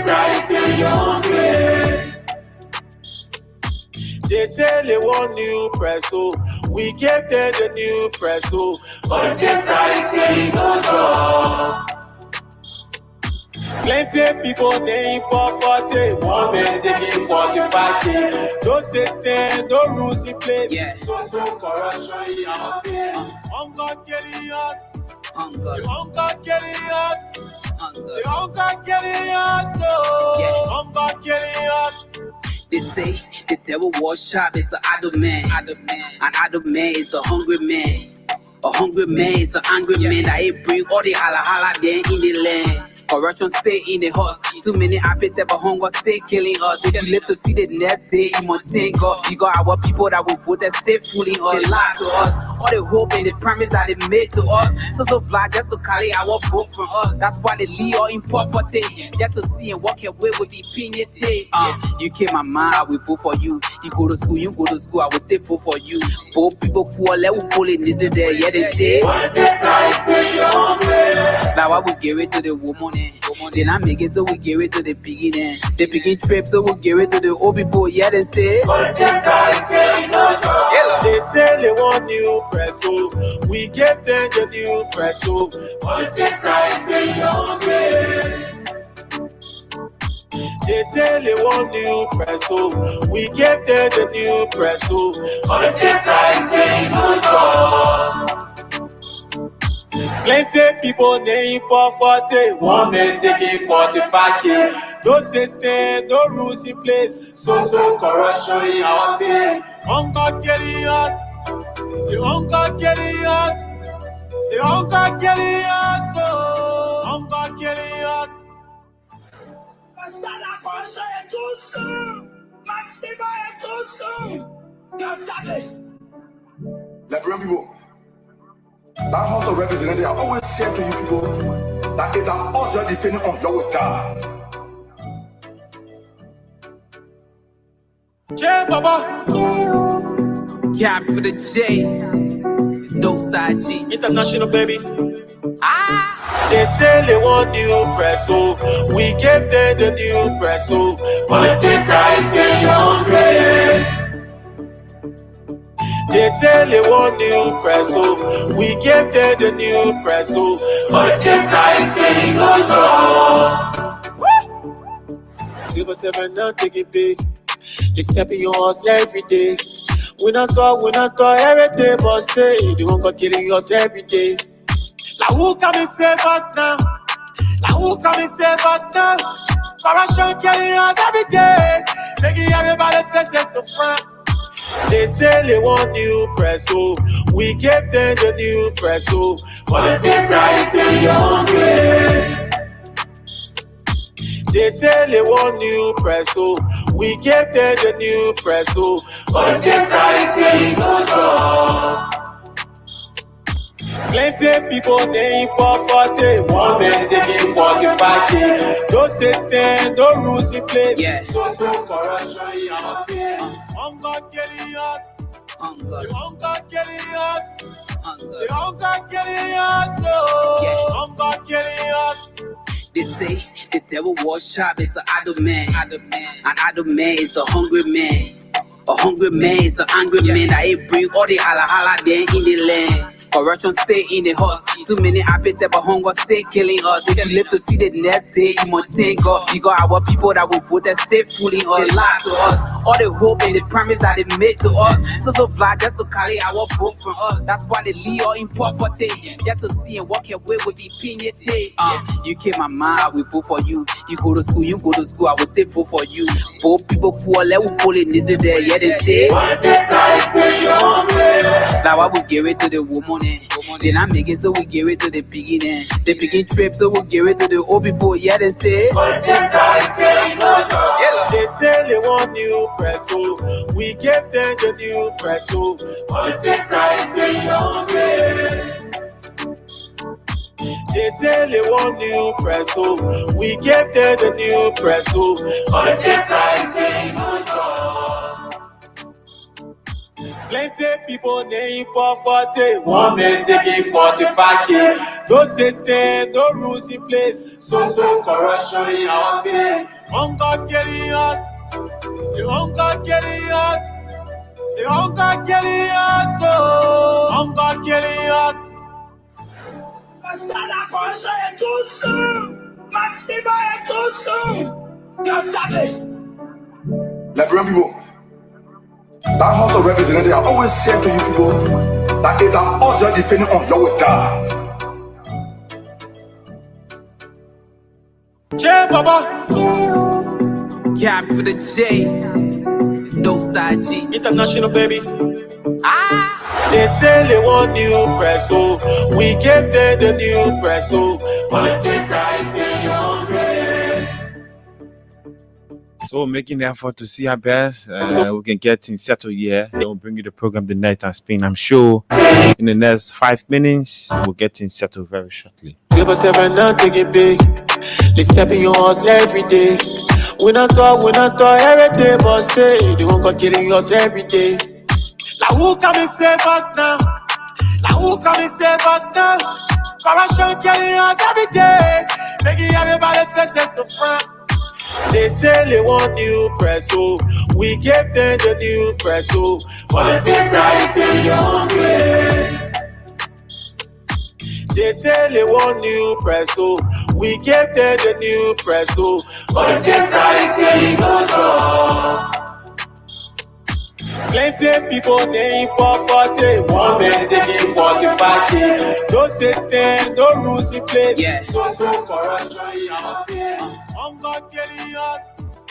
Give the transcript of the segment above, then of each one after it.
Christ in your way. They say they want new press, so we gave them the new press, so but the Christ in no job. Plenty people they import 40, one man taking 45K. Don't say stand, no rules in place. Yeah. So corruption in our face. Hunger killing us. Hunger. The hunger killing us. Hunger. The hunger killing us. Oh. Yeah. Hunger killing us. They say the devil was sharp, it's an idle man. An idle man is a hungry man. A hungry man is an angry man that ain't bring all the holla there in the land. Corruption stay in the house. Too many appetite but hunger stay killing us. If you live to see the next day, you must thank God. You got our people that will vote and stay fooling us. They lie to us. All the hope and the promise that they made to us. So fly just to carry our vote from us. That's why they leave all in poverty. Just to see and walk away with the opinionated. You came my mind, I will vote for you. You go to school, I will stay vote for you. Both people fall, let we pull it neither there. Yeah, they stay. Now I will give it to the woman. Then I make it so we give it to the beginning. The begin trip so we give it to the old people. Yeah, they stay. They say they want new press, so we gave them the new press, so Christ in your way. They say they want new press, so we gave them the new press, so Christ in no job. Plenty people they import 40, one man taking 45K. Don't say stand, no rules in place. So corruption in our face. Hunger killing us. The hunger killing us. The hunger killing us. Oh, hunger killing us. Liberian people, that House of Representatives, I always said to you people that if that us are depending on you will die. J Baba, Cap with a J, no style G. International baby. They say they want new press, so we gave them the new press, so Christ in your way. They say they want new press, so we gave them the new press, so Christ in no job. Give us 7 now, take it big. They stepping on us every day. We not talk every day, but say they won't go killing us every day. Like who come and save us now? Like who come and save us now? Corruption killing us every day, making everybody faces the front. They say they want new press, so we gave them the new press, so Christ in your way. They say they want new press, so we gave them the new press, so Christ in no job. Plenty people they import 40, one man taking 45K. Don't say stand, no rules in place. Yeah. So corruption in our face. Hunger killing us. Hunger. The hunger killing us. Hunger. The hunger killing us. Oh, Yeah. hunger killing us. They say the devil was sharp, it's an idle man. An idle man is a hungry man. A hungry man is an angry man that ain't bring all the holla there in the land. Corruption stay in the house. Too many appetite but hunger stay killing us. If you live to see the next day, you must thank God. You got our people that will vote and stay fooling us. They lie to us. All the hope and the promise that they made to us. So fly just to carry our vote from us. That's why they leave all in poverty. Just to see and walk away with the opinionated. You came my mind, I will vote for you. You go to school, I will stay vote for you. Both people fall, let we pull it neither there. Yeah, they stay. Now I will give it to the woman. Then I make it so we give it to the beginning. The begin trip so we give it to the old people. Yeah, they stay. They say they want new press, so we gave them the new press, so Christ in your way. They say they want new press, so we gave them the new press, so Christ in no job. Plenty people they import 40, one man taking 45K. Don't say stand, no rules in place, so corruption in our face. Hunger killing us. The hunger killing us. The hunger killing us. Oh, hunger killing us. Liberian people, that House of Representatives, I always said to you people that if that us are depending on, you will die. J Baba, Cap with a J, no side G. international baby. Ah, They say they want new press, oh. We gave them the new press, oh. But still Christ in your grace. So making the effort to see our best, we can get things settled here. Then we'll bring you the program The Night and Spin. I'm sure in the next 5 minutes we'll get things settled very shortly. Give us seven and take it big. Let's step in your house every day. We not talk every day, but stay. They won't go killing us every day. Now who come and save us now? Now who come and save us now? Corruption killing us every day. Making everybody face the front. They say they want new press, oh. We gave them the new press, oh. But still Christ in your grace. They say they want new press, oh. We gave them the new press, oh. But still Christ in your job. Plenty people they import 40. One man taking 45K. No system, no rules in place. Yeah. So corruption in our face. Hunger killing us.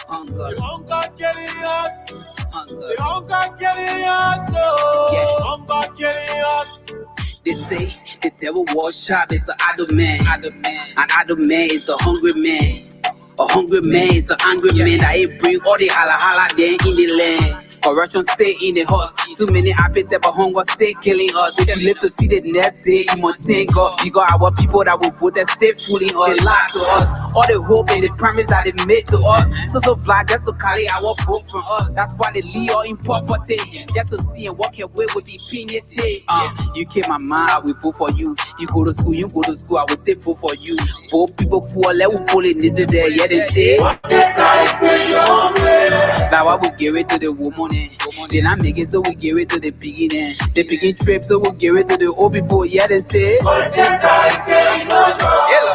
hunger, The hunger killing us. hunger. The hunger killing us. Oh, Yeah. hunger killing us. They say the devil was sharp, it's an idle man. An idle man is a hungry man. A hungry man is an angry man that ain't bring all the holla there in the land. Corruption stay in the house. Too many appetite but hunger stay killing us. If you live to see the next day, you must thank God. We got our people that will vote that stay fooling us. They lie to us. All the hope and the promise that they made to us. So fly just to carry our vote from us. That's why they leave all in poverty. Just to see and walk away with impunity. You came my mind, I will vote for you. You go to school, I will stay vote for you. Both people fall, let we pull it into there. Yeah, they stay. Now I will give it to the woman. Then I make it so we give it to the beginning. The begin trip so we give it to the old people. Yeah, they stay.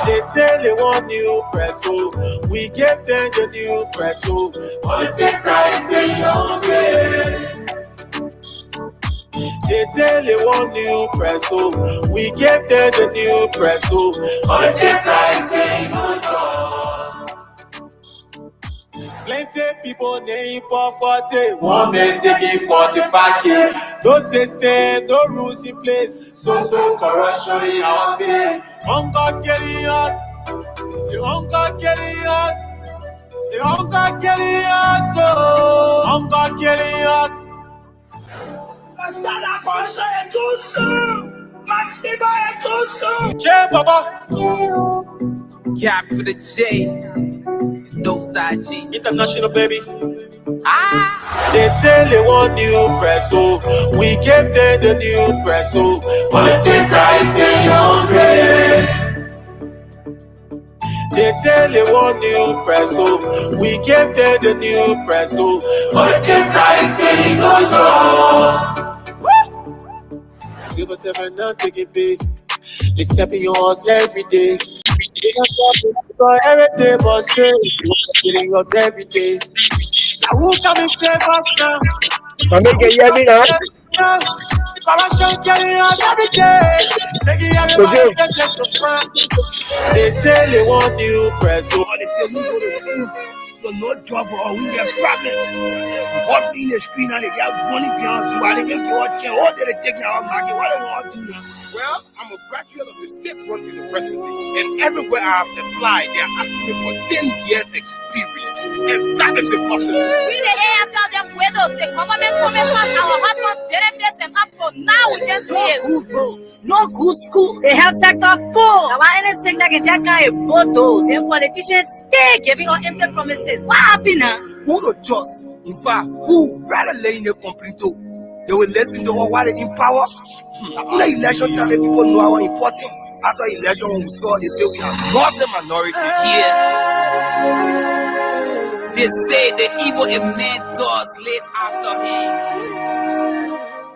They say they want new press, oh. We gave them the new press, oh. But still Christ in your grace. They say they want new press, oh. We gave them the new press, oh. But still Christ in your job. Plenty people they import 40. One man taking 45K. No system, no rules in place. So corruption in our face. Hunger killing us. The hunger killing us. The hunger killing us. Oh, hunger killing us. J Baba, Cap with a J, no side G. international baby. Ah, They say they want new press, oh. We gave them the new press, oh. But still Christ in your grace. They say they want new press, oh. We gave them the new press, oh. But still Christ in your job. Give us seven and take it big. They step in your house every day. Every day, but still killing us every day. Now who come and save us now? Corruption killing us every day. Making everybody just the front. They say they want new press, oh. They say we go to school, so no job or we get problem. What's in the screen and they get money beyond do and they get what chair, all they take our market, what they want to do now. Well, I'm a graduate of the State Road University, and everywhere I have applied, they are asking me for 10 years experience, and that is impossible. We the after them widows, the government promised us our husbands benefits and up to now we just see it. No good school. The health sector poor. Now anything that can check out a photos. Then politicians stay giving us empty promises. What happened now? Who to trust? In fact, who rather lay in a complaint to? They will listen to what they in power. After election time, people know our important. After election, when we saw, they say we have lost the minority. yeah. They say the evil in man does live after him,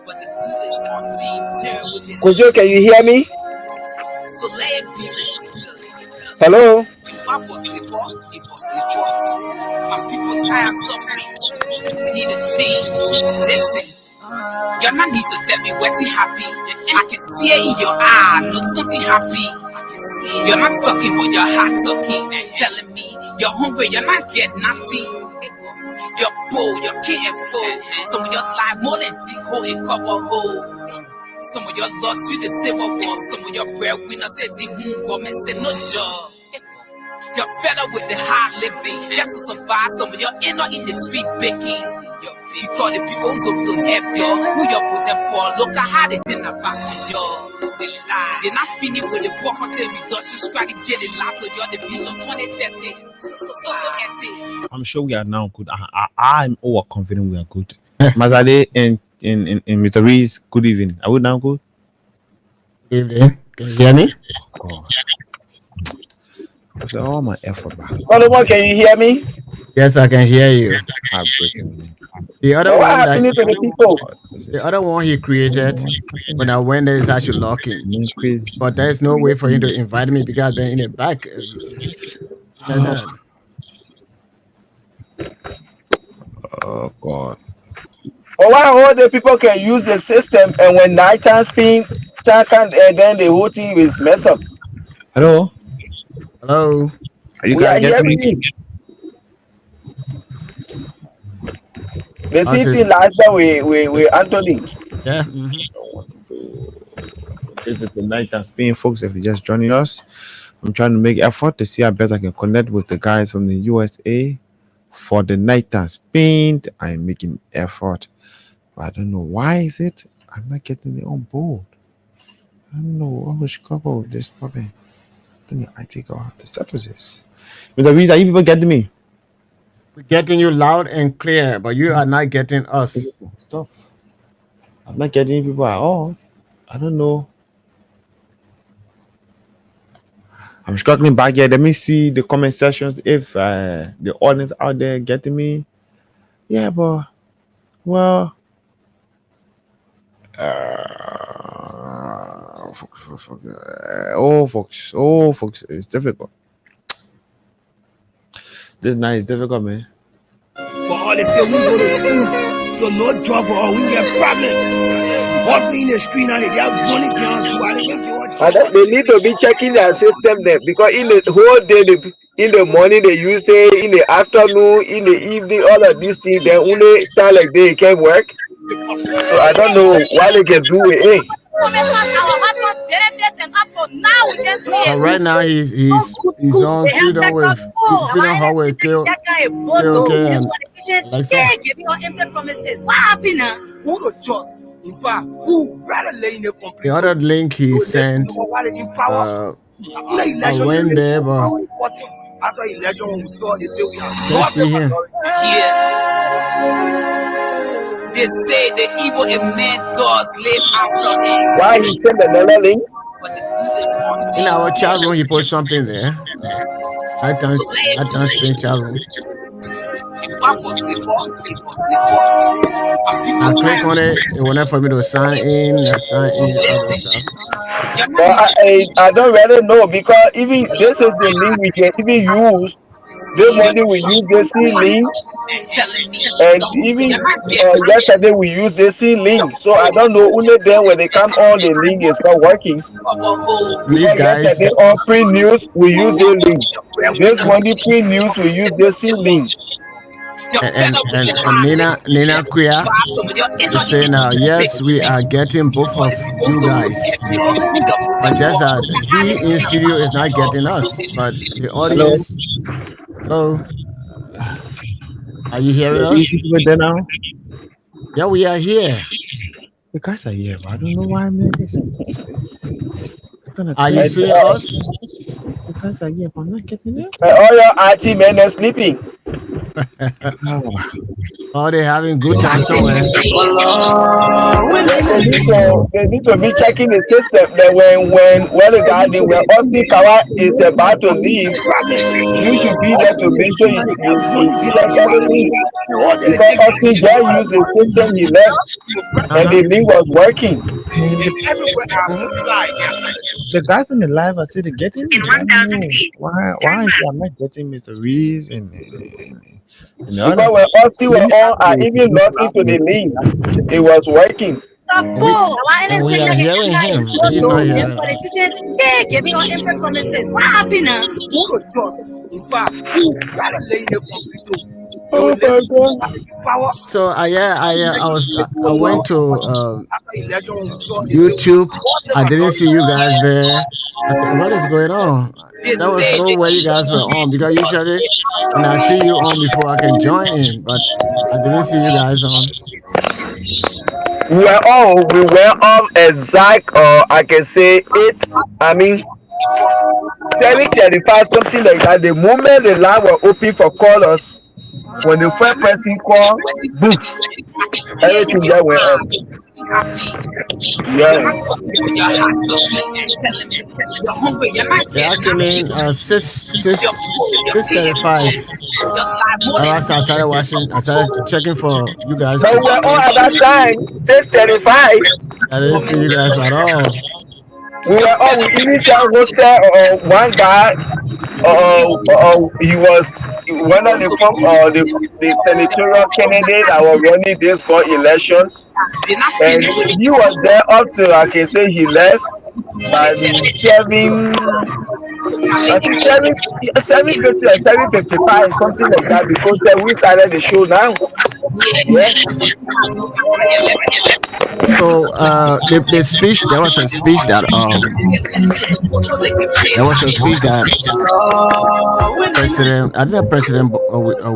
but the good is often turn with his. Kojo, can you hear me? So let it be. Hello? My people tired of suffering. Need a change. Listen. You're not need to tell me what you happy. I can see it in your eye, no something happy. I can see it. You're not talking, but your heart talking. Telling me you're hungry, you're not getting nothing. You're poor, you're can't full. Some of your life more than dig hole and cover hole. Some of your lost you the civil war. Some of your breadwinners said they come and say no job. You're fed up with the hard living, just to survive. Some of your inner in the street baking. You call the people who don't help you, who you're putting for. Look at how they didn't back you. They're not finished with the poverty reduction strategy. The latter, you're the vision 2030. So I'm sure we are now good. I'm overconfident we are good. Mazade and Mr. Reese, good evening. Are we now good? Good evening. Can you hear me? Oh. After all my effort back. Solomon, can you hear me? Yes, I can hear you. The other What one, happened to the people? the other one he created when I went there is actually locking. But there is no way for him to invite me because I've been in the back. Oh God. But why all the people can use the system and when nighttime spin, then the whole thing is messed up? Hello? Hello? Are you We are guys getting hearing me? you. The How's city it? last time we Anthony. Yeah. This is the night and Spain, folks. If you're just joining us, I'm trying to make effort to see how best I can connect with the guys from the USA for the night and Spain. I'm making effort, but I don't know why is it I'm not getting it on board. I don't know what was Chicago with this problem. Then I think I'll have to settle this. Mr. Reese, are you people getting me? We're getting you loud and clear, but you are not getting us. Stuff. I'm not getting people at all. I don't know. I'm struggling back here. Let me see the comment sections if the audience out there getting me. Yeah, but well, folks, it's difficult. This night is difficult, man. For all they say, we go to school, so no job for all. We get problem. Hustling in the street now, they got money beyond do. I think They need to be checking their system there because in the whole day, in the morning they use it, in the afternoon, in the evening, all of these things, they only time like they can work. So I don't know why they can do it. But right now he's on freedom with freedom hall with KOK and Alexa. What happened now? who to trust? In fact, who rather lay in the complete. The other link he sent, I went there, but after election, when we saw they say we are let's see him. yeah. They say the evil in man does live after him, Why he send another link? but the good is often In our chat room, he put something there. I don't speak chat room. I click on it. It went for me to sign in, other stuff. But I don't really know because even this is the link we can even use. This morning we use the C link, and even yesterday we use the C link. So I don't know only then when they come on the link is not working. These guys, Yesterday on free news we use the link. This morning free news we use the C link. and Nina Kuya is saying now, yes, we are getting both of you guys. But just that he in studio is not getting us. But the audience, hello, are you hearing us? There now? Yeah, we are here. The guys are here, but I don't know why I'm like this. Are you seeing us? The guys are here, but I'm not getting it. All your IT men are sleeping. Oh, they having good time somewhere. They need to be checking the system that when the guy when Austin Kawa is about to leave, you should be there to make sure you check everything. Because Austin just used the system he left and the link was working. And everywhere I've applied, The guys on the live are still getting me. I don't know why is I'm not getting Mr. Reese and the Because others. when Austin were on and even logged into the link, it was working. And we are hearing him. He's not hearing us. Politicians stay giving out empty promises. What happened now? Who could trust? In fact, who gotta lay the computer? Oh my God. Power. So I went to YouTube. I didn't see you guys there. I said, what is going on? That was no way you guys were on, because usually when I see you on before I can join in, but I didn't see you guys on. We were on exact, I can say 7:35, something like that. The moment the line was open for callers, when the first person called, boom, everything just went up. Yes. Yeah, I came in 6:35. I started watching. I started checking for you guys. So we were on at that time, 6:35. I didn't see you guys at all. We were on with initial hosted one guy. He went on the senatorial candidate that was running this for election, and he was there up to, I can say, he left by the 7:50 or 7:55, something like that, because we started the show now. Yeah. So the speech, there was a speech that President, I think President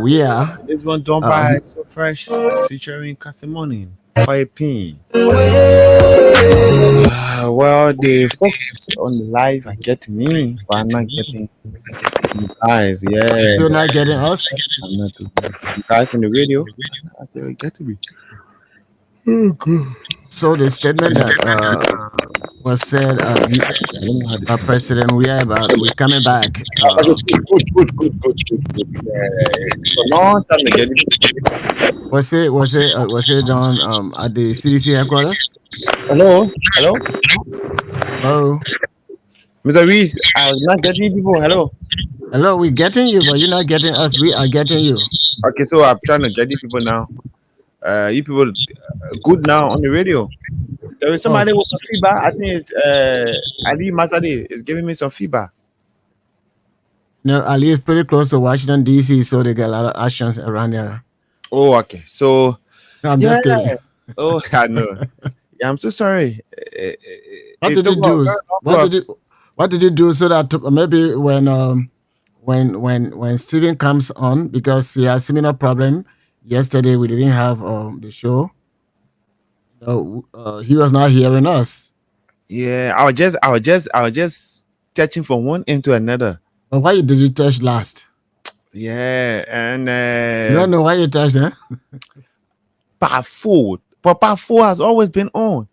Weah. This one done by So Fresh featuring Casimoni by Pin. Well, the folks on the live are getting me, but I'm not getting you guys. Yeah, Still not getting us. I'm not you guys on the radio. They getting me. So the statement that was said by President Weah about we're coming back. Good. For long time to get it. Was it done at the CDC headquarters? Hello. Oh, Mr. Reese, I was not getting people. Hello. we're getting you, but you're not getting us. We are getting you. Okay, so I'm trying to get you people now. You people good now on the radio. There is somebody with some feedback. I think it's Ali Masadi is giving me some feedback. No, I live pretty close to Washington DC, so they get a lot of actions around there. Oh, okay. So No, I'm just kidding. Oh, I know. Yeah, I'm so sorry. What did you do? What did you do so that maybe when Steven comes on, because he has similar problem. Yesterday we didn't have the show. He was not hearing us. Yeah, I was just touching from one end to another. But why did you touch last? Yeah, and You don't know why you touched, eh? Part 4. But Part 4 has always been on.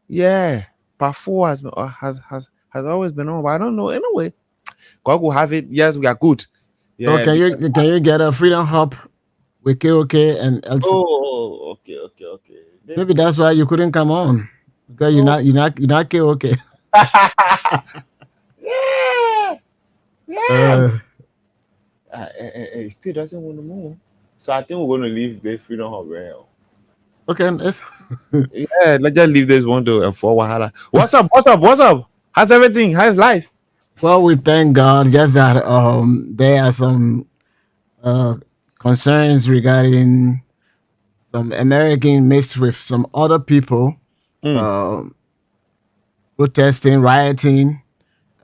Yeah, Part 4 has always been on. But I don't know. Anyway, God will have it. Yes, we are good. Yeah. So can you get a Freedom Hub with KOK and LT? Oh, okay. Maybe that's why you couldn't come on, because you're not KOK. Yeah. It still doesn't want to move. So I think we're going to leave the Freedom Hub right now. Okay. Yeah, let's just leave this one to for Wahala. What's up? How's everything? How's life? Well, we thank God. Just that there are some concerns regarding some American mixed with some other people protesting, rioting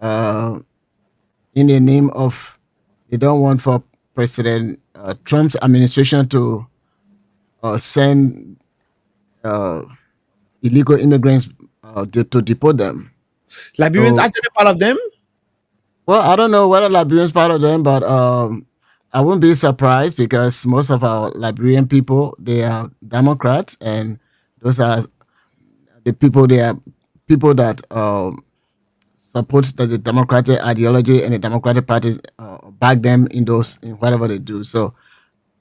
in the name of they don't want for President Trump's administration to send illegal immigrants to deport them. Liberians actually part of them? Well, I don't know whether Liberians part of them, but I wouldn't be surprised because most of our Liberian people, they are Democrats, and those are the people. They are people that support the Democratic ideology and the Democratic Party back them in whatever they do. So,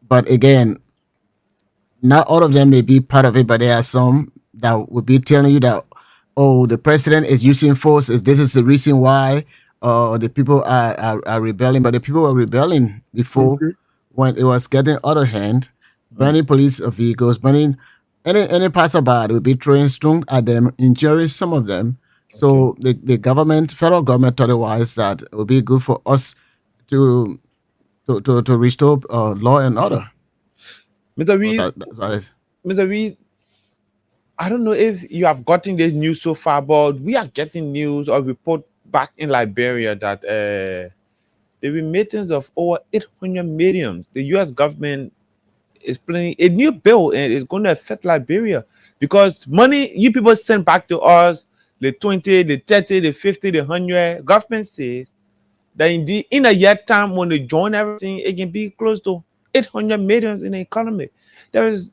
but again, not all of them may be part of it, but there are some that will be telling you that, oh, the president is using force. This is the reason why the people are rebelling. But the people were rebelling before when it was getting out of hand, burning police vehicles, burning any passerby would be throwing stone at them, injuring some of them. So the government, federal government, thought it wise that it would be good for us to restore law and order. Mr. Reed, Mr. Reed, I don't know if you have gotten this news so far, but we are getting news or report back in Liberia that the remittance of over 800 million, the U.S. government is planning a new bill and it's going to affect Liberia because money you people send back to us, the 20, the 30, the 50, the 100, government says that indeed in a year time when they join everything, it can be close to 800 million in the economy. There is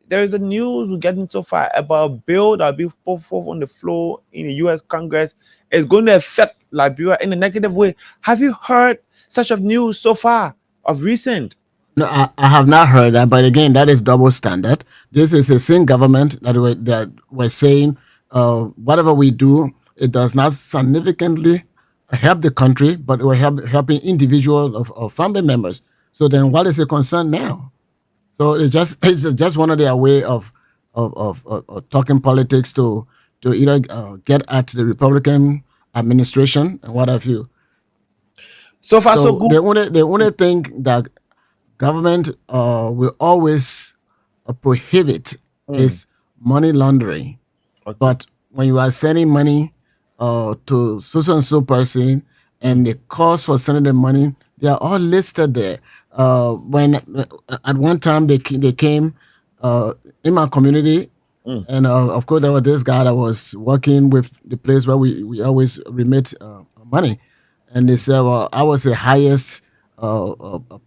the news we're getting so far about a bill that will be put forth on the floor in the U.S. Congress. It's going to affect Liberia in a negative way. Have you heard such of news so far of recent? No, I have not heard that, but again, that is double standard. This is the same government that we're saying whatever we do, it does not significantly help the country, but we're helping individuals or family members. So then, what is the concern now? So it's just one of their way of talking politics to either get at the Republican administration and what have you. So far, so good. They only think that government will always prohibit is money laundering. Okay. But when you are sending money to so and so person and the cost for sending the money, they are all listed there. When at one time they came in my community, and of course there was this guy that was working with the place where we always remit money, and they said, well, I was the highest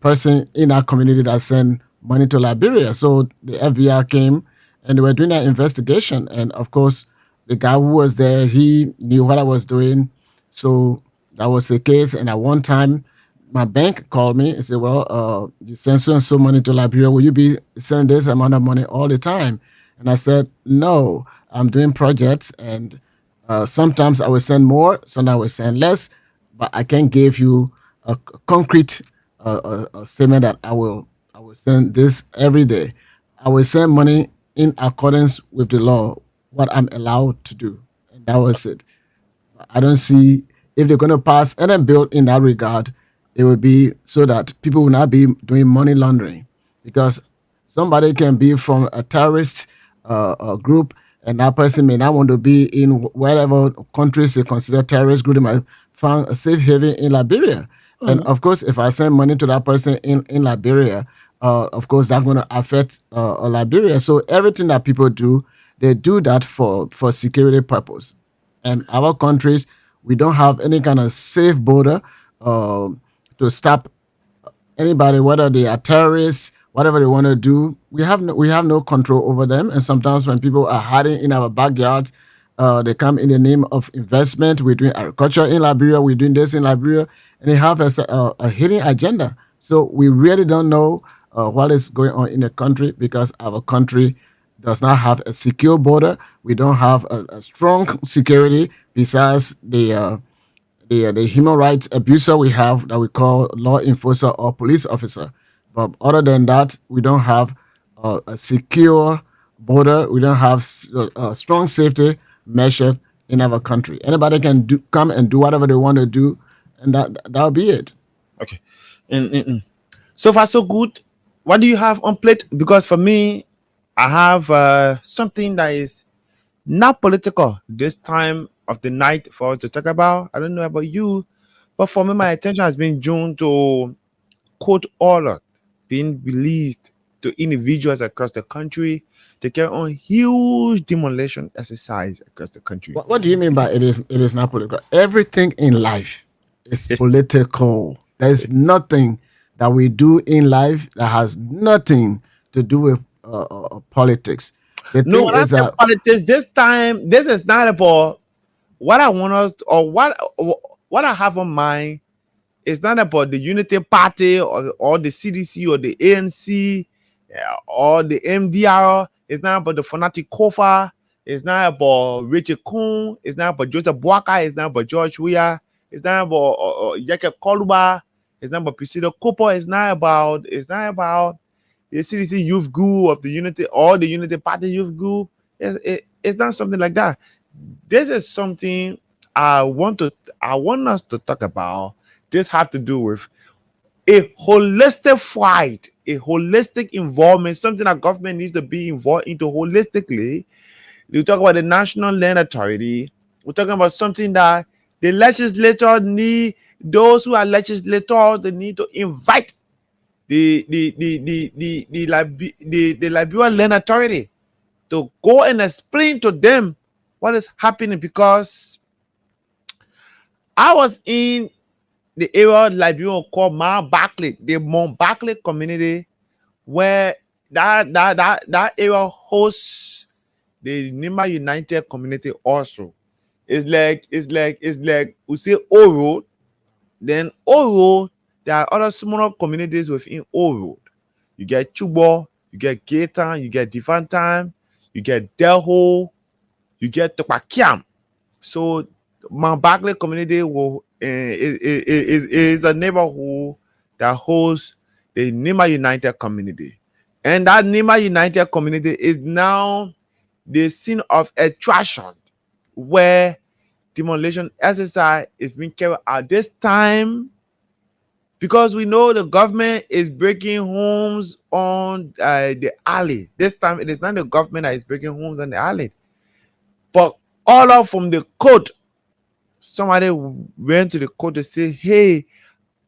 person in our community that sent money to Liberia. So the FBI came and they were doing that investigation, and of course the guy who was there, he knew what I was doing. So that was the case. And at one time, my bank called me and said, well, you send so and so money to Liberia. Will you be sending this amount of money all the time? And I said, no, I'm doing projects. And sometimes I will send more, sometimes I will send less. But I can't give you a concrete statement that I will send this every day. I will send money in accordance with the law, what I'm allowed to do. And that was it. I don't see if they're going to pass any bill in that regard, it will be so that people will not be doing money laundering, because somebody can be from a terrorist group, and that person may not want to be in whatever countries they consider terrorist group. They might find a safe haven in Liberia. And of course, if I send money to that person in Liberia, of course, that's going to affect Liberia. So everything that people do, they do that for security purpose. And our countries, we don't have any kind of safe border to stop anybody, whether they are terrorists, whatever they want to do. We have no control over them. And sometimes when people are hiding in our backyards, they come in the name of investment. We're doing agriculture in Liberia. We're doing this in Liberia. And they have a hidden agenda. So we really don't know what is going on in the country, because our country does not have a secure border. We don't have a strong security besides the human rights abuser we have that we call law enforcer or police officer. But other than that, we don't have a secure border. We don't have a strong safety measure in our country. Anybody can come and do whatever they want to do, and that'll be it. Okay. So far, so good. What do you have on plate? Because for me, I have something that is not political this time of the night for us to talk about. I don't know about you, but for me, my attention has been drawn to court order being released to individuals across the country to carry on huge demolition exercise across the country. What do you mean by it is not political? Everything in life is political. There is nothing that we do in life that has nothing to do with politics. The No, thing when I is say that politics, this time, this is not about what I want us or what I have on mind. It's not about the Unity Party or the CDC or the ANC or the MDR. It's not about the Fanatic Kofa. It's not about Richard Kuhn. It's not about Joseph Boaka. It's not about George Weah. It's not about Jacob Koluba. It's not about Priscilla Cooper. It's not about the CDC Youth Group of the Unity or the Unity Party Youth Group. It's not something like that. This is something I want us to talk about. This has to do with a holistic fight, a holistic involvement, something that government needs to be involved into holistically. We talk about the National Land Authority. We're talking about something that the legislator need, those who are legislators, they need to invite the Liberian Land Authority to go and explain to them what is happening, because I was in the area of Liberia called Mount Barclay, the Mount Barclay community, where that area hosts the Nima United community also. It's like we say O Road, then O Road, there are other smaller communities within O Road. You get Chubo, you get Gaytown, you get Divantime, you get Delho, you get Topakiam. So Mount Barclay community is a neighborhood that hosts the Nima United community. And that Nima United community is now the scene of attraction where demolition exercise is being carried out this time, because we know the government is breaking homes on the alley. This time it is not the government that is breaking homes on the alley, but all out from the court. Somebody went to the court to say, hey,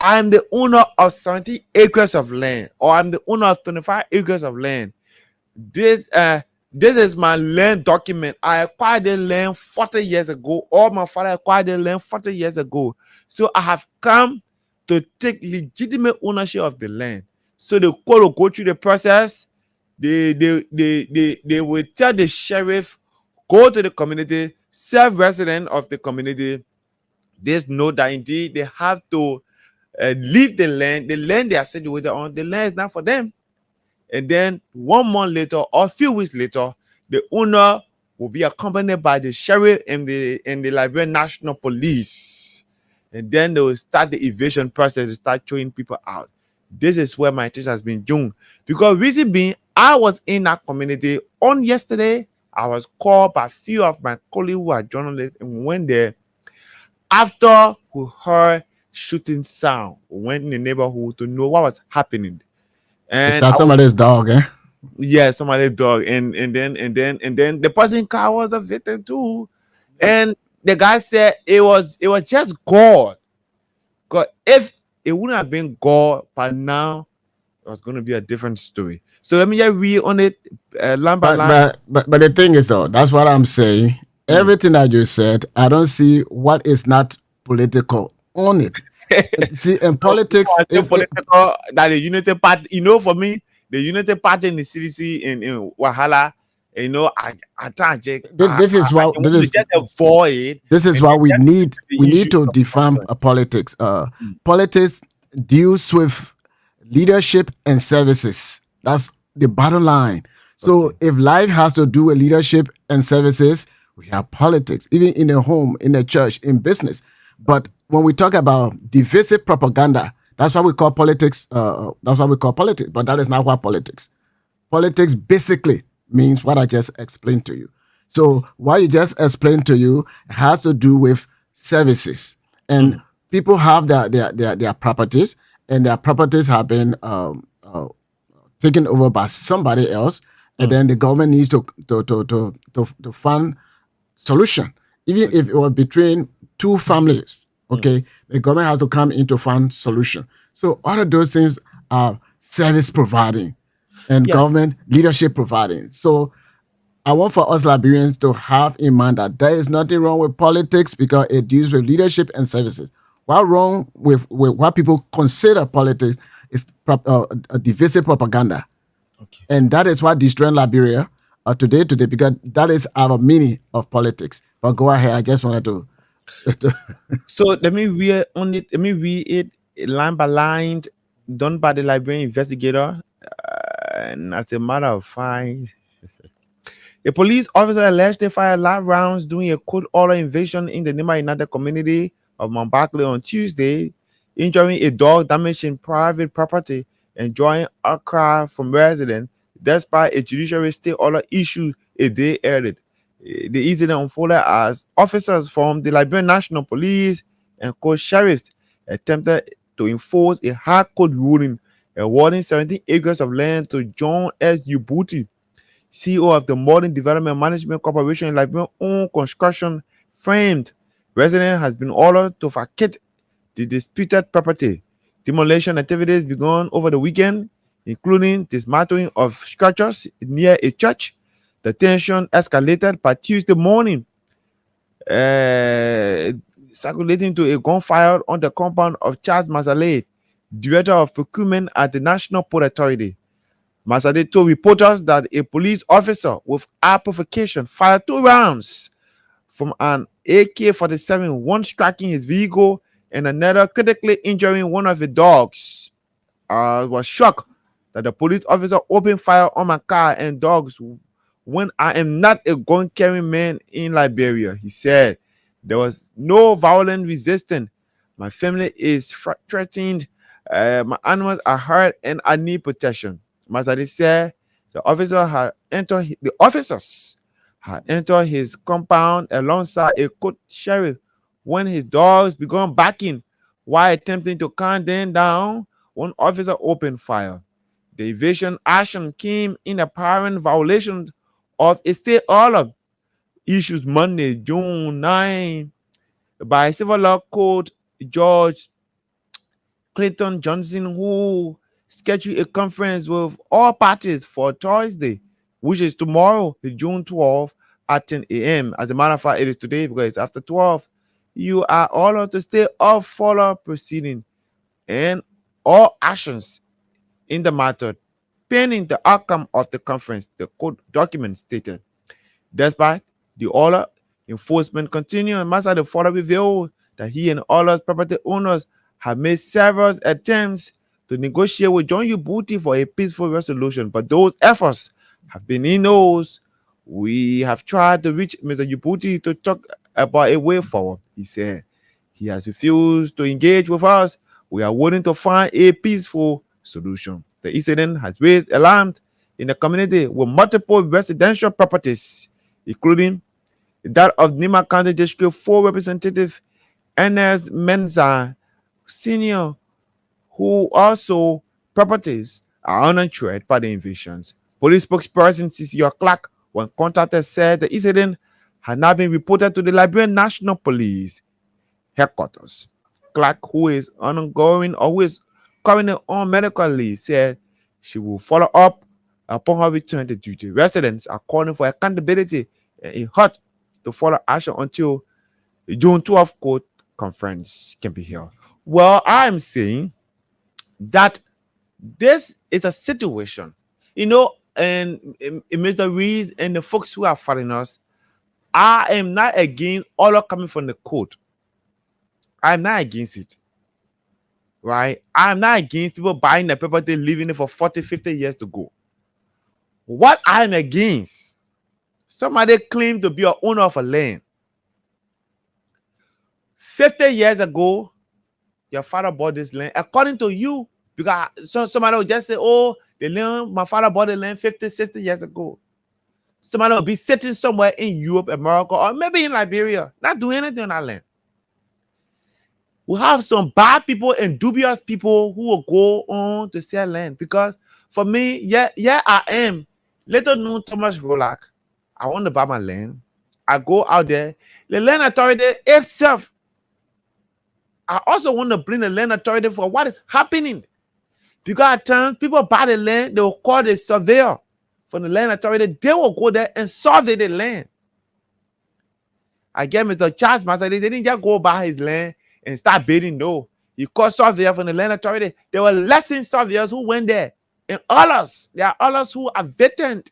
I'm the owner of 70 acres of land, or I'm the owner of 25 acres of land. This is my land document. I acquired the land 40 years ago, or my father acquired the land 40 years ago. So I have come to take legitimate ownership of the land. So the court will go through the process. They will tell the sheriff, go to the community, self-resident of the community. They know that indeed they have to leave the land. The land they are situated on, the land is not for them. And then 1 month later or a few weeks later, the owner will be accompanied by the sheriff and the Liberian National Police. And then they will start the evasion process to start throwing people out. This is where my teacher has been doing. Because reason being, I was in that community on yesterday. I was called by a few of my colleagues who are journalists, and we went there. After we heard shooting sound, we went in the neighborhood to know what was happening. And shot somebody's dog, eh? Yeah, somebody's dog. And then the person car was a victim too. And the guy said it was just God. God, if it wouldn't have been God, but now it was going to be a different story. So let me just read on it line by line. But the thing is, though, that's what I'm saying. Everything that you said, I don't see what is not political on it. See, in politics, it's political that the Unity Party, you know, for me, the Unity Party in the CDC in Wahala, you know, this is why we need to define politics. Politics deals with leadership and services. That's the bottom line. So if life has to do with leadership and services, we have politics, even in the home, in the church, in business. But when we talk about divisive propaganda, that's what we call politics. That's what we call politics. But that is not what politics. Politics basically means what I just explained to you. So what you just explained to you has to do with services. And people have their properties, and their properties have been taken over by somebody else. And then the government needs to fund solution. Even if it was between two families, okay, the government has to come in to fund solution. So all of those things are service providing and government leadership providing. So I want for us Liberians to have in mind that there is nothing wrong with politics because it deals with leadership and services. What's wrong with what people consider politics It's a divisive propaganda. Okay. And that is what destroying Liberia today, because that is our meaning of politics. But go ahead. I just wanted to. So let me read it line by line, done by the Liberian investigator. And as a matter of fact, a police officer allegedly fired live rounds during a cold order invasion in the Nima United community of Mount Barkley on Tuesday, injuring a dog, damaging private property, and drawing outcry from residents, despite a judiciary stay order issued a day earlier. The incident unfolded as officers from the Liberian National Police and coast sheriffs attempted to enforce a high court ruling awarding 17 acres of land to John S. Ubuti, CEO of the Modern Development Management Corporation in Liberian owned construction framed. Resident has been ordered to vacate the disputed property. Demolition activities began over the weekend, including dismantling of structures near a church. The tension escalated by Tuesday morning, circulating to a gunfire on the compound of Charles Mazale, director of procurement at the National Port Authority. Mazade told reporters that a police officer with armed provocation fired 2 rounds from an AK-47, one striking his vehicle and another critically injuring one of the dogs. Was shocked that the police officer opened fire on my car and dogs when I am not a gun-carrying man in Liberia. He said there was no violent resistance. My family is threatened. My animals are hurt and I need protection. Mazadi said the officers had entered his compound alongside a court sheriff when his dogs began barking while attempting to calm them down. One officer opened fire. The evasion action came in apparent violation of a state order issued Monday, June 9, by civil law court Judge Clayton Johnson, who scheduled a conference with all parties for Thursday, which is tomorrow, June 12th at 10 a.m. As a matter of fact, it is today because it's after 12. You are ordered to stay off further proceeding and all actions in the matter pending the outcome of the conference, the court document stated. Despite the order, enforcement continued, and Mazade further revealed that he and others property owners have made several attempts to negotiate with John Ubuti for a peaceful resolution, but those efforts have been in those. We have tried to reach Mr. Ubuti to talk about a way forward, he said. He has refused to engage with us. We are willing to find a peaceful solution. The incident has raised alarm in the community with multiple residential properties, including that of Nima County District 4 Representative Ernest Menza Sr., who also properties are uninsured by the invasions. Police spokesperson CCR Clark, when contacted, said the incident had not been reported to the Liberian National Police headquarters. Clark, who is ongoing or who is currently on medical leave, said she will follow up upon her return to duty. Residents are calling for accountability and a halt to follow action until the June 12th court conference can be held. Well, I'm saying that this is a situation, and Mr. Reed and the folks who are following us, I am not against all coming from the court. I'm not against it. Right? I'm not against people buying the property, living it for 40, 50 years to go. What I'm against, somebody claimed to be an owner of a land. 50 years ago, your father bought this land. According to you, because somebody will just say, oh, the land, my father bought the land 50, 60 years ago. Somebody will be sitting somewhere in Europe, America, or maybe in Liberia, not doing anything on that land. We have some bad people and dubious people who will go on to sell land. Because for me, yeah, I am. Little known Thomas Rolack. I want to buy my land. I go out there. The land authority itself. I also want to blame the land authority for what is happening. Because at times people buy the land, they will call the surveyor from the land authority. They will go there and survey the land. Again, Mr. Charles Mazade, they didn't just go buy his land and start bidding. No, He called surveyors from the land authority. There were licensed surveyors who went there. And others, there are others who are veteran.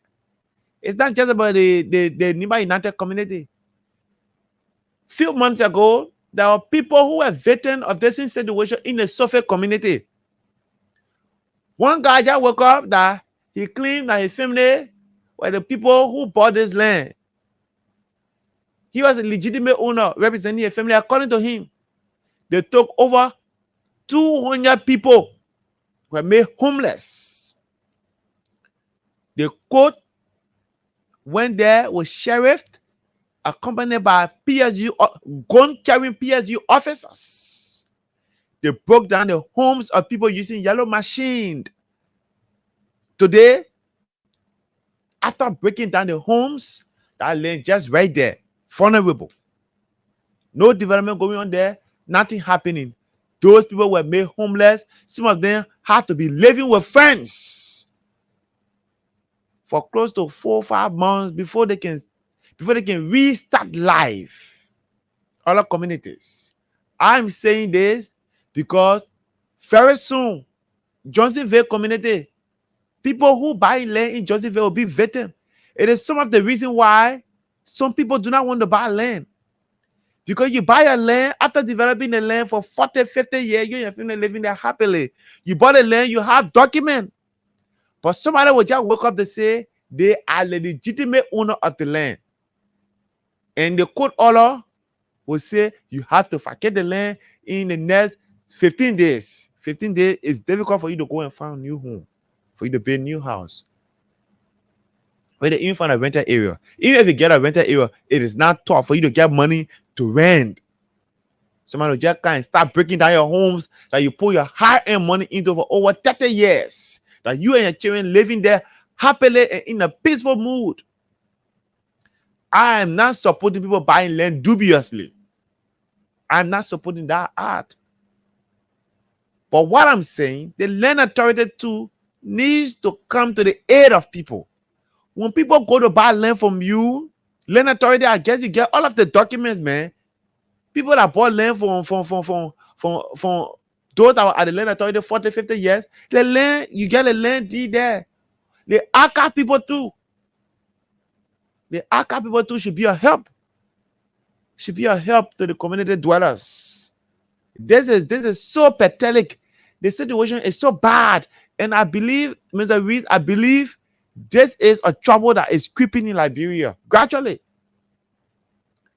It's not just about the Nimba United community. Few months ago, there were people who were veteran of this situation in the Sofe community. One guy just woke up that he claimed that his family were the people who bought this land. He was a legitimate owner representing a family. According to him, they took over 200 people who were made homeless. The court went there with sheriff accompanied by PSG, gun-carrying PSG officers. They broke down the homes of people using yellow machine. Today, after breaking down the homes, that land just right there, vulnerable. No development going on there, nothing happening. Those people were made homeless. Some of them had to be living with friends for close to 4 or 5 months before they can restart life. Other communities. I'm saying this because very soon, Johnsonville community, people who buy land in Johnsonville will be victims. It is some of the reason why some people do not want to buy land. Because you buy a land after developing the land for 40, 50 years, you and your family living there happily. You bought a land, you have document. But somebody will just wake up to say they are the legitimate owner of the land. And the court order will say you have to vacate the land in the next 15 days. 15 days is difficult for you to go and find a new home, for you to build a new house. When even find a rental area, even if you get a rental area, it is not tough for you to get money to rent. Somebody will just kind of start breaking down your homes that you put your hard-earned money into for over 30 years. That you and your children living there happily and in a peaceful mood. I am not supporting people buying land dubiously. I'm not supporting that art. But what I'm saying, the land authority too needs to come to the aid of people. When people go to buy land from you, land authority, I guess you get all of the documents, man. People that bought land from those that were at the land authority 40, 50 years, the land, you get a land deed there. The ACA people too. The ACA people too should be a help. Should be a help to the community dwellers. This is so pathetic. The situation is so bad. And I believe, Mr. Reed, I believe this is a trouble that is creeping in Liberia gradually.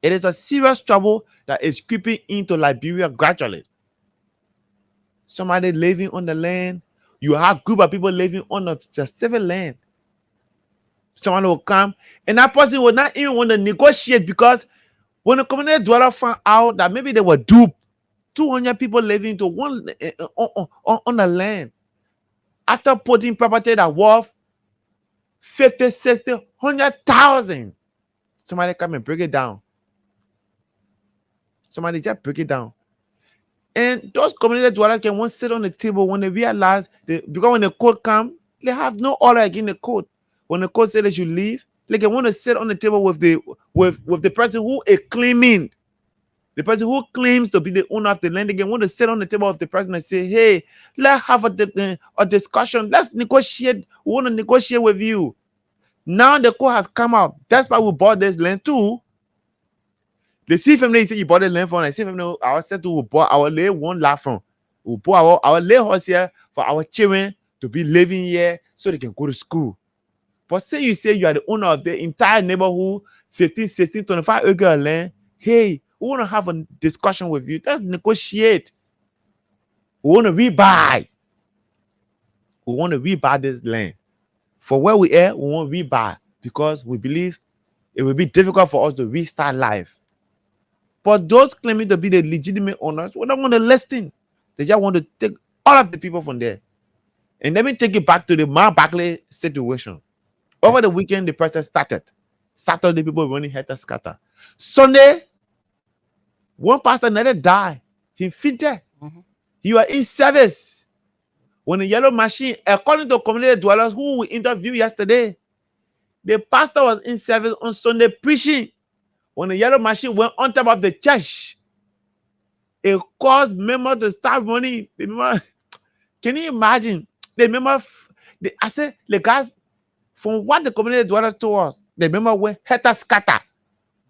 It is a serious trouble that is creeping into Liberia gradually. Somebody living on the land. You have a group of people living on the civil land. Someone will come, and that person will not even want to negotiate because when the community dweller found out that maybe they were duped, 200 people living to one on the land. After putting property that worth 50, 60, 100,000, somebody come and break it down. Somebody just break it down. And those community dwellers can want to sit on the table when they realize because when the court come, they have no order against the court. When the court said they should leave, they can want to sit on the table with the person who is claiming, the person who claims to be the owner of the land. They can want to sit on the table with the person and say, "Hey, let's have a discussion. Let's negotiate. We want to negotiate with you." Now the court has come out. That's why we bought this land too. The C family say you bought the land from. The C family, our said to we bought our land one lot from. We bought our land house here for our children to be living here so they can go to school. But say you are the owner of the entire neighborhood, 15, 16, 25 acre of land. Hey, we want to have a discussion with you. Let's negotiate. We want to rebuy. We want to rebuy this land. For where we are, we want to rebuy because we believe it will be difficult for us to restart life. But those claiming to be the legitimate owners, we don't want to listen. They just want to take all of the people from there. And let me take it back to the Mark Barkley situation. Over the weekend, the process started. Saturday, people running head to scatter. Sunday, one pastor never died. He fainted. He was in service. When the yellow machine, according to community dwellers who we interviewed yesterday, the pastor was in service on Sunday preaching. When the yellow machine went on top of the church, it caused members to start running. Can you imagine? The member, I said, the guys, from what the community dwellers told us, the member were helter scatter.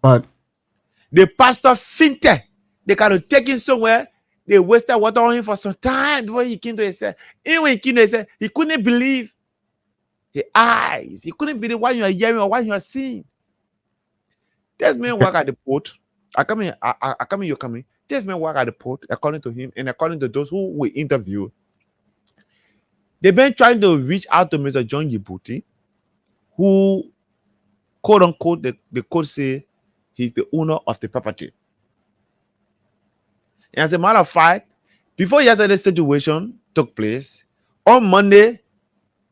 But the pastor fainted. They kind of take him somewhere. They wasted water on him for some time before he came to himself. Even when he came to himself, he couldn't believe his eyes. He couldn't believe what you are hearing or what you are seeing. This man work at the port. I come in, you come in. This man work at the port, according to him, and according to those who we interviewed. They've been trying to reach out to Mr. John Yibuti, who, quote unquote, the court say he's the owner of the property. And as a matter of fact, before yesterday's situation took place, on Monday,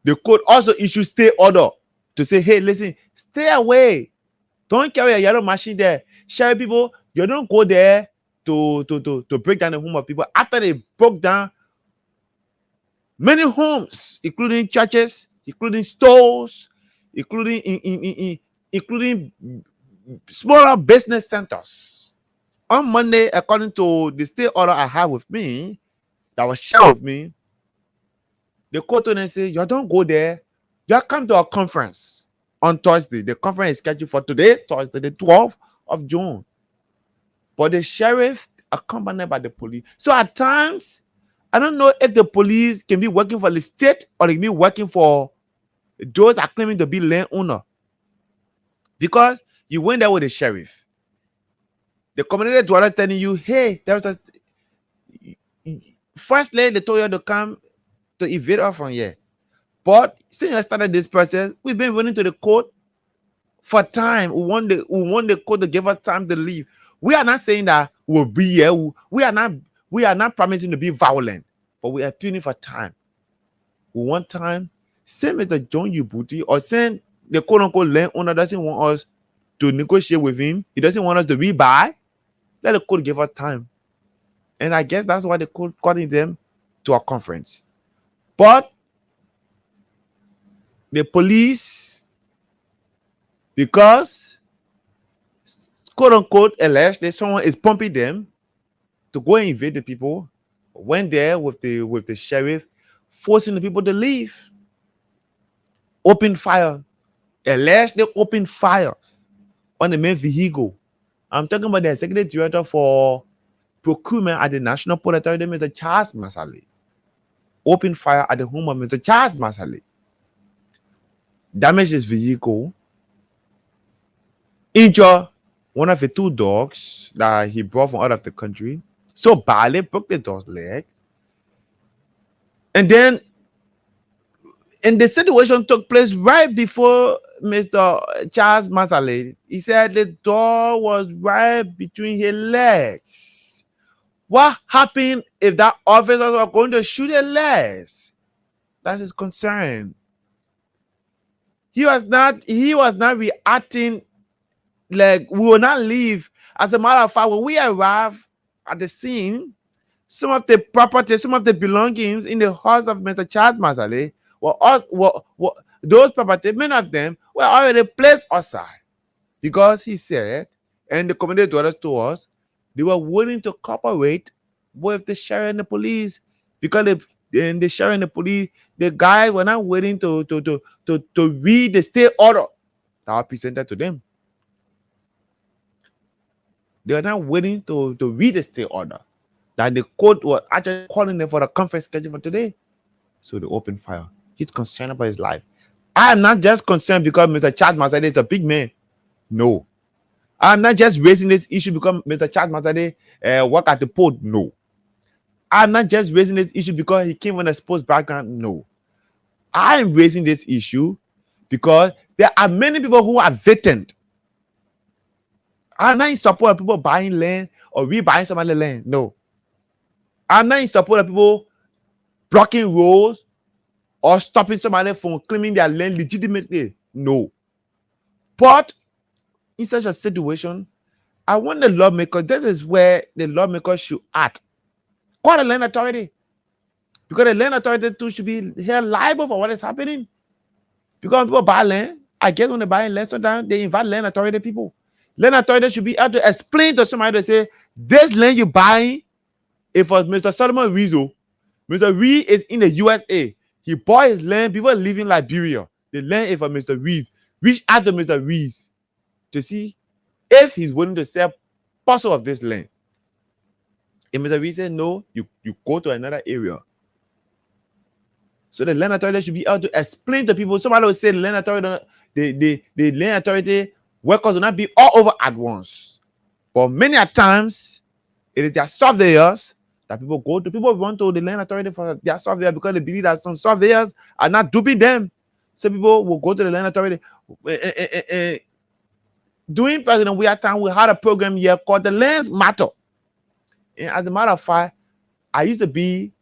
the court also issued stay order to say, hey, listen, stay away. Don't carry a yellow machine there. Share people, you don't go there to break down the home of people. After they broke down many homes, including churches, including stores, including smaller business centers. On Monday, according to the state order I have with me, that was shared with me, the court told them, say, you don't go there. You come to a conference on Thursday. The conference is scheduled for today, Thursday, the 12th of June. But the sheriff accompanied by the police. So at times, I don't know if the police can be working for the state or they can be working for those that are claiming to be landowner. Because you went there with the sheriff. The community dweller telling you, hey, there was a firstly they told you to come to evade us from here. But since I started this process, we've been running to the court for time. We want the court to give us time to leave. We are not saying that we'll be here. We are not promising to be violent, but we are appealing for time. We want time. Same as the John Yibuti, or saying the quote unquote landowner doesn't want us to negotiate with him. He doesn't want us to rebuy. Let the court give us time. And I guess that's why the court calling them to a conference. But the police, because quote unquote alleged that someone is pumping them to go and invade the people, went there with the sheriff, forcing the people to leave. Open fire. Alleged they opened fire on the main vehicle. I'm talking about the executive director for procurement at the National Port Authority, Mr. Charles Masale. Open fire at the home of Mr. Charles Masale. Damaged his vehicle. Injured one of the two dogs that he brought from out of the country. So badly, broke the dog's leg. And then, and the situation took place right before Mr. Charles Masale. He said the dog was right between his legs. What happened if that officer was going to shoot his legs? That's his concern. He was not reacting like we will not leave. As a matter of fact, when we arrived at the scene, some of the property, some of the belongings in the house of Mr. Charles Masale were those property, many of them were already placed outside. Because he said, and the community dwellers told us, they were willing to cooperate with the sheriff and the police. Because the sheriff and the police, the guys were not willing to read the state order that was presented to them. They were not willing to read the state order that the court was actually calling them for the conference schedule for today. So they opened fire. He's concerned about his life. I am not just concerned because Mr. Charles Masade is a big man. No. I'm not just raising this issue because Mr. Charles Masade worked at the port. No. I'm not just raising this issue because he came from a sports background. No. I'm raising this issue because there are many people who are vacant. I'm not in support of people buying land or rebuying some other land. No. I'm not in support of people blocking roads or stopping somebody from claiming their land legitimately. No. But in such a situation, I want the lawmakers, this is where the lawmakers should act. Call the land authority. Because the land authority too should be held liable for what is happening. Because people buy land, I guess when they buy land, sometimes they invite land authority people. Land authority should be able to explain to somebody to say, this land you're buying If for Mr. Solomon Rizzo, Mr. Reed is in the USA. He bought his land before leaving Liberia. The land is for Mr. Reed. Reach out to Mr. Reed to see if he's willing to sell parcel of this land. If Mr. Reed said no, you go to another area. So the land authority should be able to explain to people. Somebody will say the land authority, the land authority workers will not be all over at once. But many a times, it is their surveyors that people go to. People run to the land authority for their surveyor because they believe that some surveyors are not duping them. So people will go to the land authority. During President Weah time, we had a program here called the Lands Matter. And as a matter of fact, I used to be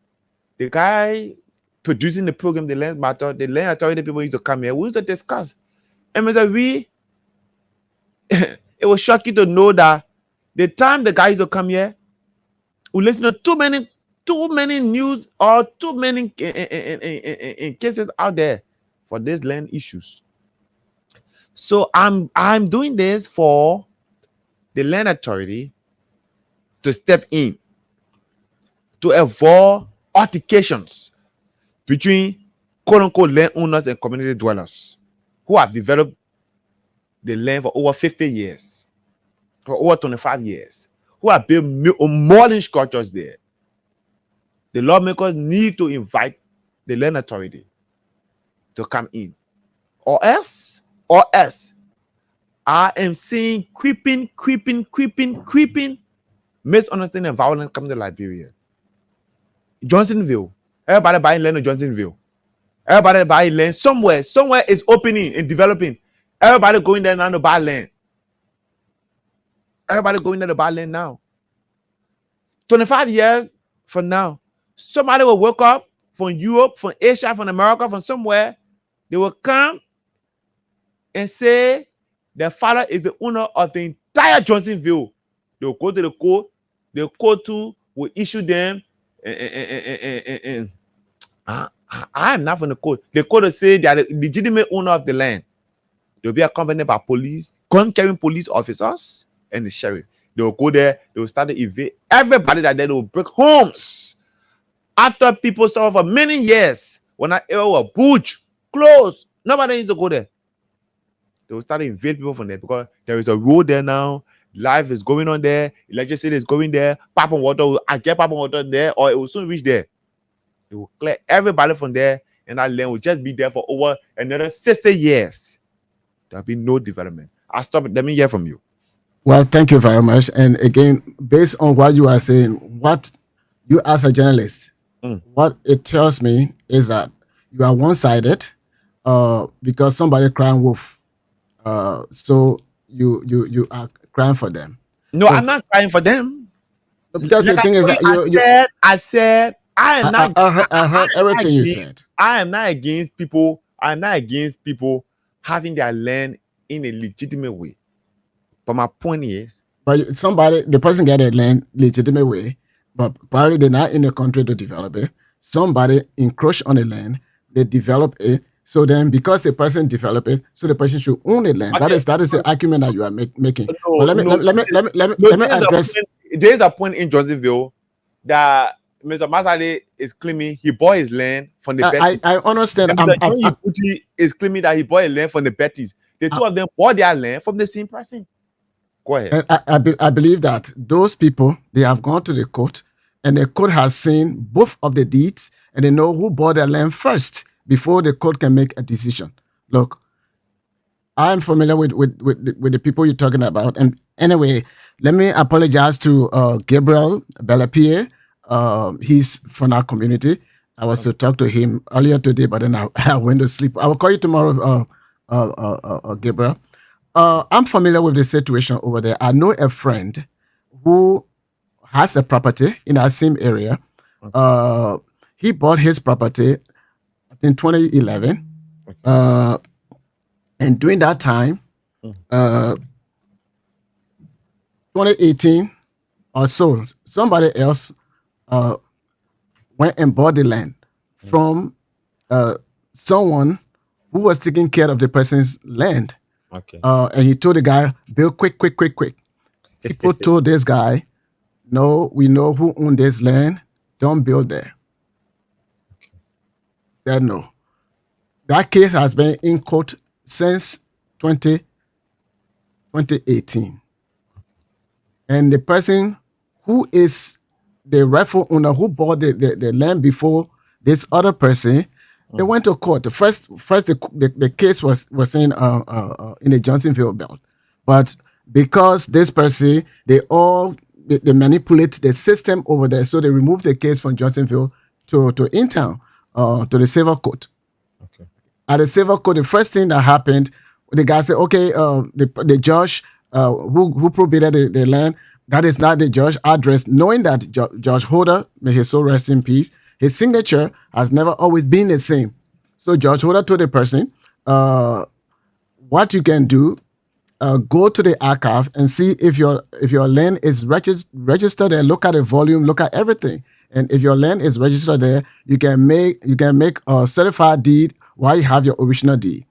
the guy producing the program, the Lands Matter. The land authority people used to come here. We used to discuss. And Mr. It was shocking to know that the time the guys used to come here, we listen to too many news or too many cases out there for these land issues. So I'm doing this for the land authority to step in to avoid altercations between quote-unquote land owners and community dwellers who have developed the land for over 50 years, for over 25 years, who have built modern structures there. The lawmakers need to invite the land authority to come in. Or else, I am seeing creeping misunderstanding and violence coming to Liberia. Johnsonville. Everybody buying land in Johnsonville. Everybody buying land somewhere. Somewhere is opening and developing. Everybody going there now to buy land. Everybody going there to buy land now. 25 years from now, somebody will wake up from Europe, from Asia, from America, from somewhere. They will come and say their father is the owner of the entire Johnsonville. They will go to the court. The court too will issue them. I am not from the court. The court will say they are the legitimate owner of the land. They will be accompanied by police, gun-carrying police officers, and the sheriff. They will go there. They will start to evade everybody that they will break homes. After people suffer for many years, when that area was butch, closed, nobody needs to go there. They will start to invade people from there because there is a road there now. Life is going on there. Electricity is going there. Pipe and water, I get pipe and water there, or it will soon reach there. They will clear everybody from there, and that land will just be there for over another 60 years. There will be no development. I'll stop it. Let me hear from you. Well, thank you very much. And again, based on what you are saying, what you as a journalist, what it tells me is that you are one-sided because somebody crying wolf. So you are crying for them. No, so, I'm not crying for them. Because the thing is that I said I am not. I heard everything you said. I am not against people. I'm not against people having their land in a legitimate way. But my point is, but the person get their land legitimate way, but probably they're not in the country to develop it. Somebody encroach on the land, they develop it. So then, because a person develop it, so the person should own the land. Okay. That is the argument that you are making. No, but let me address. There is a point in Johnsonville that Mr. Masale is claiming he bought his land from the Bettys. I understand. Mr. is claiming that he bought his land from the Bettys. The two of them bought their land from the same person. Go ahead. I believe that those people, they have gone to the court, and the court has seen both of the deeds, and they know who bought their land first before the court can make a decision. Look, I'm familiar with the people you're talking about. And anyway, let me apologize to Gabriel Belapierre. He's from our community. I was to talk to him earlier today, but then I went to sleep. I will call you tomorrow, Gabriel. I'm familiar with the situation over there. I know a friend who has a property in that same area. Okay. He bought his property in 2011. Okay. And during that time, 2018 or so, somebody else went and bought the land from someone who was taking care of the person's land. Okay. And he told the guy, "Bill, quick. People told this guy no, we know who own this land. Don't build there. Said no. That case has been in court since 2018. And the person who is the rightful owner who bought the land before this other person, they went to court. First the case was in the Johnsonville belt. But because this person, they manipulate the system over there, so they removed the case from Johnsonville to Intown, to the civil court. Okay. At the civil court, the first thing that happened, the guy said, okay, the judge who probated the land, that is not the judge address, knowing that Judge Holder, may his soul rest in peace, his signature has never always been the same. So Judge Holder told the person, what you can do, go to the archive and see if your land is registered there. Look at the volume, look at everything. And if your land is registered there, you can make a certified deed while you have your original deed.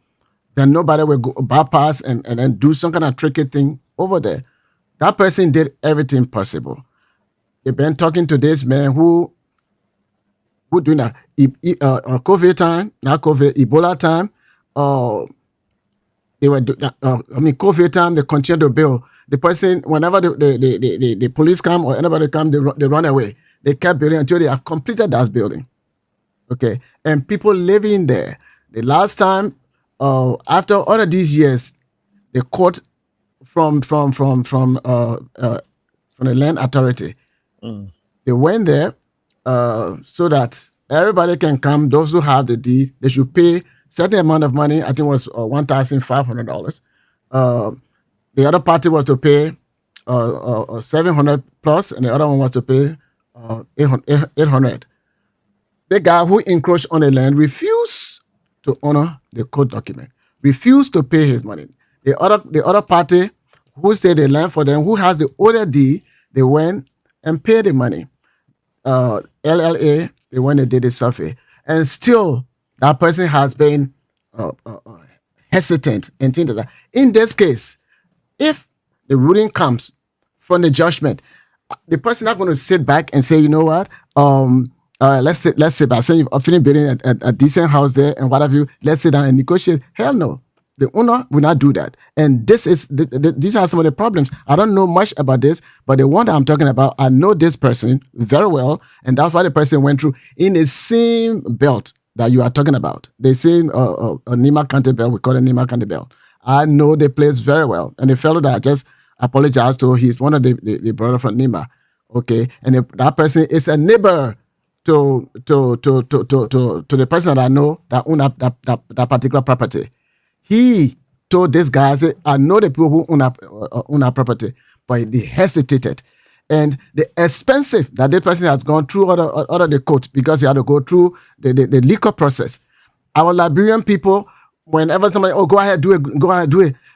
Then nobody will go bypass and then do some kind of tricky thing over there. That person did everything possible. They've been talking to this man who doing that COVID time, not COVID, Ebola time. They were COVID time. They continue to build. The person, whenever the police come or anybody come, they run away. They kept building until they have completed that building. Okay, and people living there. The last time, after all of these years, the court from the land authority, they went there so that everybody can come. Those who have the deed, they should pay certain amount of money. I think it was $1,500. The other party was to pay $700 plus, and the other one was to pay $800. The guy who encroached on the land refused to honor the court document, refused to pay his money. The other party who stayed the land for them, who has the older deed, they went and paid the money. LLA, they went and did the survey, and still that person has been hesitant and things like that. In this case, if the ruling comes from the judgment, the person not going to sit back and say, you know what, let's say by saying you're finished building a decent house there and what have you, let's sit down and negotiate. Hell no. The owner will not do that. And these are some of the problems. I don't know much about this, but the one that I'm talking about, I know this person very well, and that's what the person went through in the same belt that you are talking about. The same Nima County belt, we call it Nima County belt. I know the place very well. And the fellow that I just apologized to, he's one of the brother from Nima. Okay, and that person is a neighbor to the person that I know that own that particular property. He told this guy, I said, I know the people who own our property, but they hesitated. And the expensive that this person has gone through other the court, because he had to go through the legal process. Our Liberian people, whenever somebody, go ahead, do it.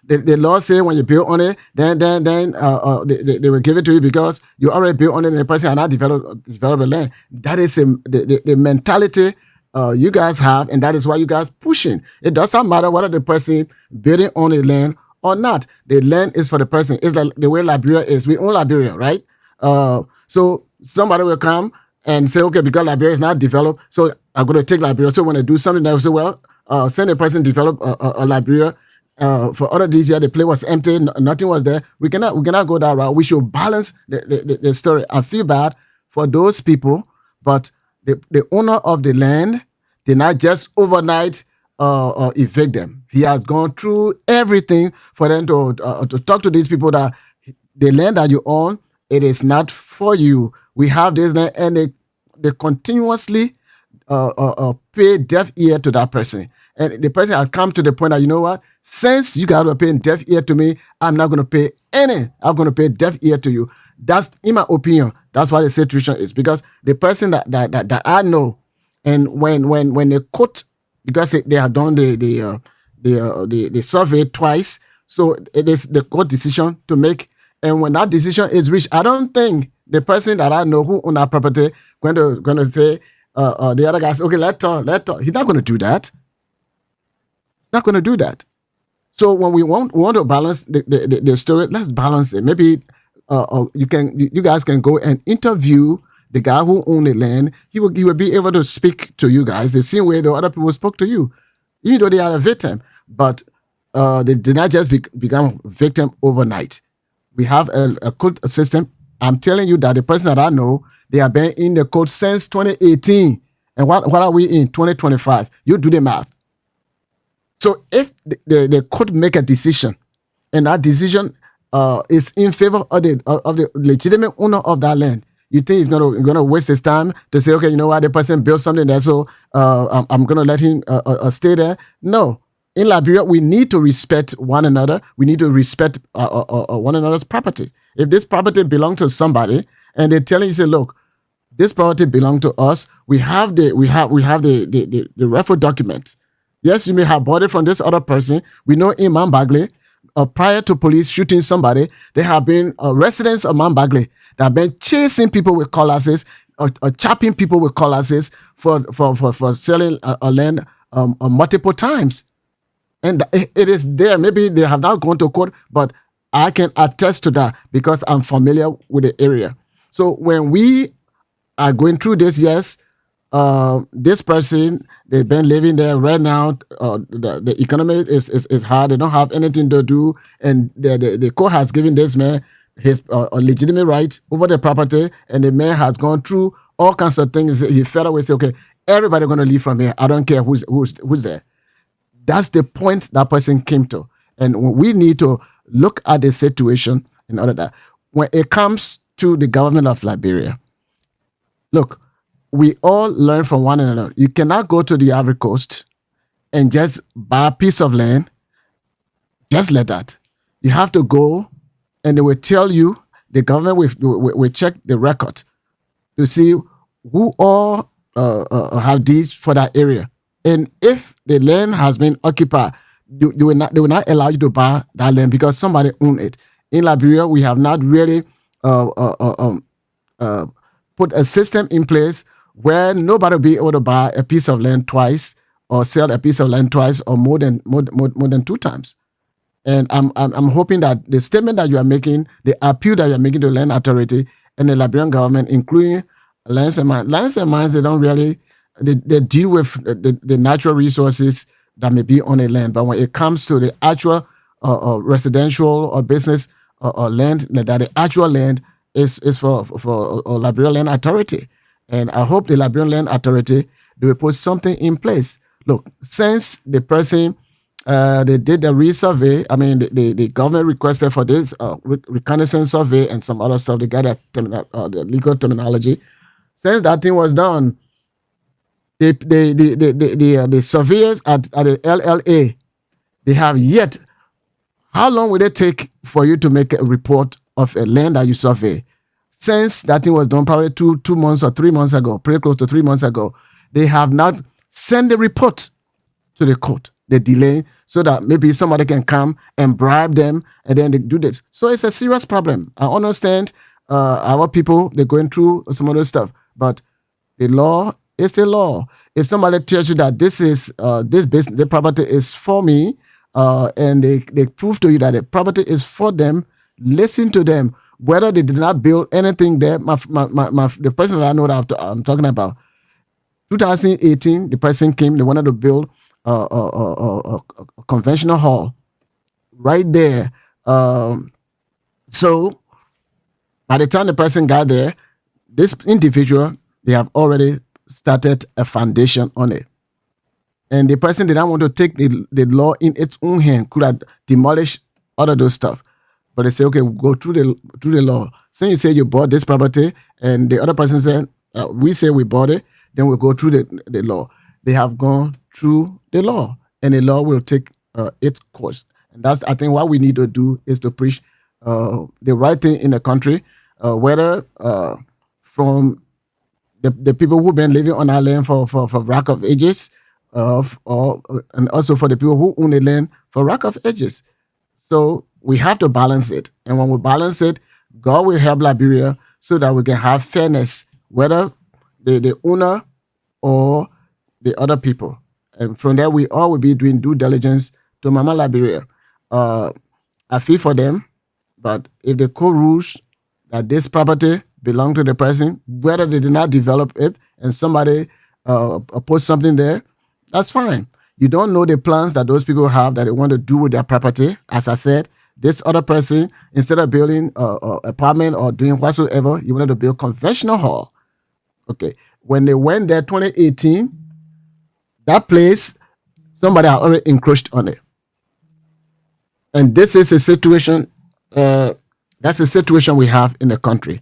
The law say when you build on it, then they will give it to you because you already built on it and the person has not developed the land. That is the mentality you guys have, and that is why you guys pushing. It doesn't matter whether the person building on the land or not. The land is for the person. It's like the way Liberia is. We own Liberia, right? So somebody will come and say, okay, because Liberia is not developed, so I'm going to take Liberia. So when they do something, they will say, well, send a person develop a Liberia. For all of these years, the place was empty, nothing was there. We cannot go that route. We should balance the story. I feel bad for those people, but the owner of the land did not just overnight evict them. He has gone through everything for them to talk to these people that the land that you own, it is not for you. We have this land, and they continuously pay deaf ear to that person. And the person has come to the point that, you know what, since you guys are paying deaf ear to me, I'm not going to pay any. I'm going to pay deaf ear to you. That's, in my opinion, that's why the situation is. Because the person that I know, and when they court, because they have done the survey twice, so it is the court decision to make. And when that decision is reached, I don't think the person that I know who own that property going to say the other guys, okay, let's talk. He's not going to do that. He's not going to do that. So when we want to balance the story, let's balance it. Maybe you guys can go and interview the guy who owned the land. He will be able to speak to you guys the same way the other people spoke to you, even though they are a victim. But they did not just become victim overnight. We have a court system. I'm telling you that the person that I know, they have been in the court since 2018. And what are we in 2025? You do the math. So if the court make a decision, and that decision is in favor of the legitimate owner of that land, you think he's gonna waste his time to say, okay, you know what, the person built something there, so I'm gonna let him stay there? No. In Liberia, we need to respect one another. We need to respect one another's property. If this property belongs to somebody, and they're telling you, say, look, this property belongs to us. We have the referral documents. Yes, you may have bought it from this other person. We know in Mambagle, prior to police shooting somebody, there have been residents of Mambagle that have been chasing people with cutlasses, or chopping people with cutlasses for selling a land multiple times. And it is there. Maybe they have not gone to court, but I can attest to that because I'm familiar with the area. So when we are going through this, yes, this person, they've been living there right now. The economy is hard. They don't have anything to do. And the court has given this man his legitimate right over the property. And the man has gone through all kinds of things. He fed away, say, okay, everybody going to leave from here. I don't care who's there. That's the point that person came to. And we need to look at the situation in order that when it comes to the government of Liberia, look, we all learn from one another. You cannot go to the Ivory Coast and just buy a piece of land, just like that. You have to go and they will tell you, the government will check the record to see who all have deeds for that area. And if the land has been occupied, they will not allow you to buy that land because somebody owned it. In Liberia, we have not really put a system in place where nobody will be able to buy a piece of land twice or sell a piece of land twice or more than two times. And I'm hoping that the statement that you are making, the appeal that you are making to the Land Authority and the Liberian government, including Lands and Mines, they don't really they deal with the natural resources that may be on a land. But when it comes to the actual residential or business or land, that the actual land is for Liberian Land Authority. And I hope the Liberian Land Authority, they will put something in place. Look, since the person, they did the resurvey, I mean, the government requested for this reconnaissance survey and some other stuff to get the legal terminology. Since that thing was done, the surveyors at the LLA, they have yet, how long will it take for you to make a report of a land that you survey? Since that thing was done, probably 2 months or 3 months ago, pretty close to 3 months ago, they have not sent the report to the court. They delay so that maybe somebody can come and bribe them and then they do this. So it's a serious problem. I understand our people, they're going through some other stuff, but the law is the law. If somebody tells you that this is this business, the property is for me, and they prove to you that the property is for them, listen to them. Whether they did not build anything there, the person that I know that I'm talking about, 2018, the person came, they wanted to build a conventional hall right there. So by the time the person got there, this individual, they have already started a foundation on it. And the person did not want to take the law in its own hand, could have demolished all of those stuff. But they say, okay, we'll go through the law. So you say you bought this property, and the other person said, we say we bought it, then we'll go through the law. They have gone through the law, and the law will take its course. And that's, I think, what we need to do is to preach the right thing in the country, whether from the people who've been living on our land for rack of ages, and also for the people who own the land for rack of ages. So we have to balance it. And when we balance it, God will help Liberia so that we can have fairness, whether the owner or the other people. And from there, we all will be doing due diligence to Mama Liberia. I feel for them, but if the court rules that this property belonged to the person, whether they did not develop it and somebody put something there, that's fine. You don't know the plans that those people have that they want to do with their property. As I said, this other person, instead of building an apartment or doing whatsoever, you wanted to build conventional hall. Okay. When they went there 2018, that place, somebody had already encroached on it. And this is a situation, that's a situation we have in the country.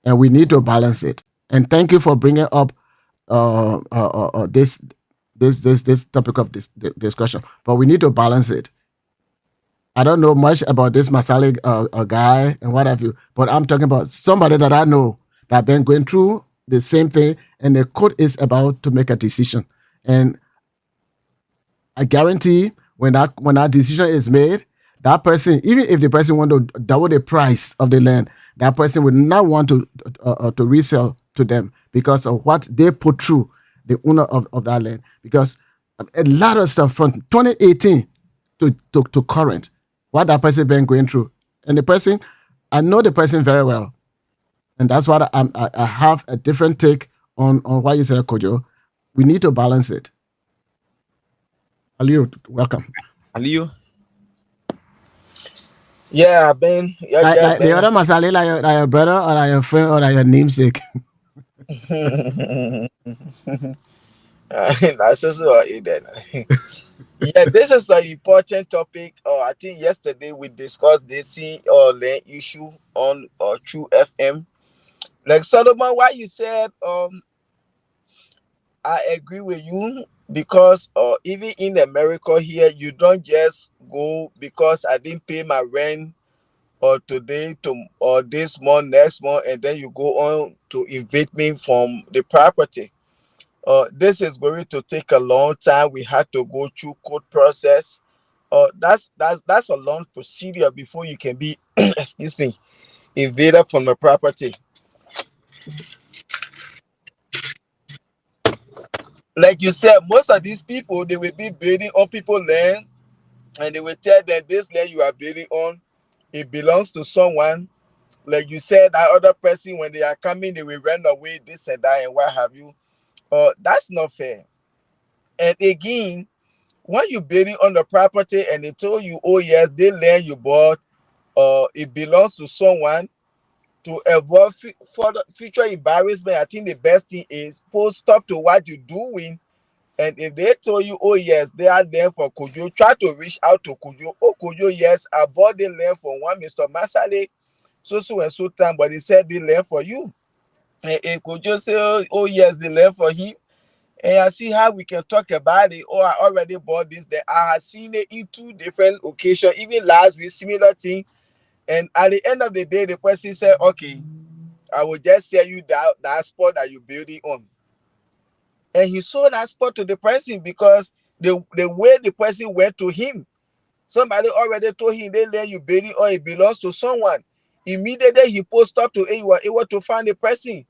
And we need to balance it. And thank you for bringing up this topic of this discussion. But we need to balance it. I don't know much about this Masalik guy and what have you, but I'm talking about somebody that I know that been going through the same thing, and the court is about to make a decision. And I guarantee when that decision is made, that person, even if the person want to double the price of the land, that person would not want to resell to them because of what they put through, the owner of that land. Because a lot of stuff from 2018 to current, what that person been going through. And the person, I know the person very well. And that's why I have a different take on what you said, Kojo. We need to balance it. Aliyu, welcome. Aliyu? Yeah, Ben. Yeah, the other Masali, like your brother or like your friend or like your namesake. That's also it. Yeah, this is an important topic. I think yesterday we discussed the land issue on True FM. Like Solomon, why you said I agree with you, because even in America here, you don't just go because I didn't pay my rent or today or this month, next month, and then you go on to evict me from the property. This is going to take a long time. We had to go through court process. That's a long procedure before you can be excuse me, evaded from the property. Like you said, most of these people, they will be building on people's land, and they will tell them this land you are building on, it belongs to someone. Like you said, that other person, when they are coming, they will run away, this and that, and what have you. That's not fair. And again, when you're building on the property and they told you, oh yes, the land you bought, it belongs to someone, to avoid further future embarrassment, I think the best thing is stop to what you're doing. And if they told you, oh yes, they are there for Kojo, try to reach out to Kojo. Oh Kojo, yes, I bought the land for one Mr. Masale, so and so time, but he said the land for you. And Kojo say, oh yes, the land for him. And I see how we can talk about it. Oh, I already bought this. Then I have seen it in 2 different occasions, even last week, similar thing. And at the end of the day, the person said, okay, I will just sell you that spot that you're building on. And he sold that spot to the person because the way the person went to him, somebody already told him they land you building on, it belongs to someone. Immediately he posted up to it, he was able to find the person.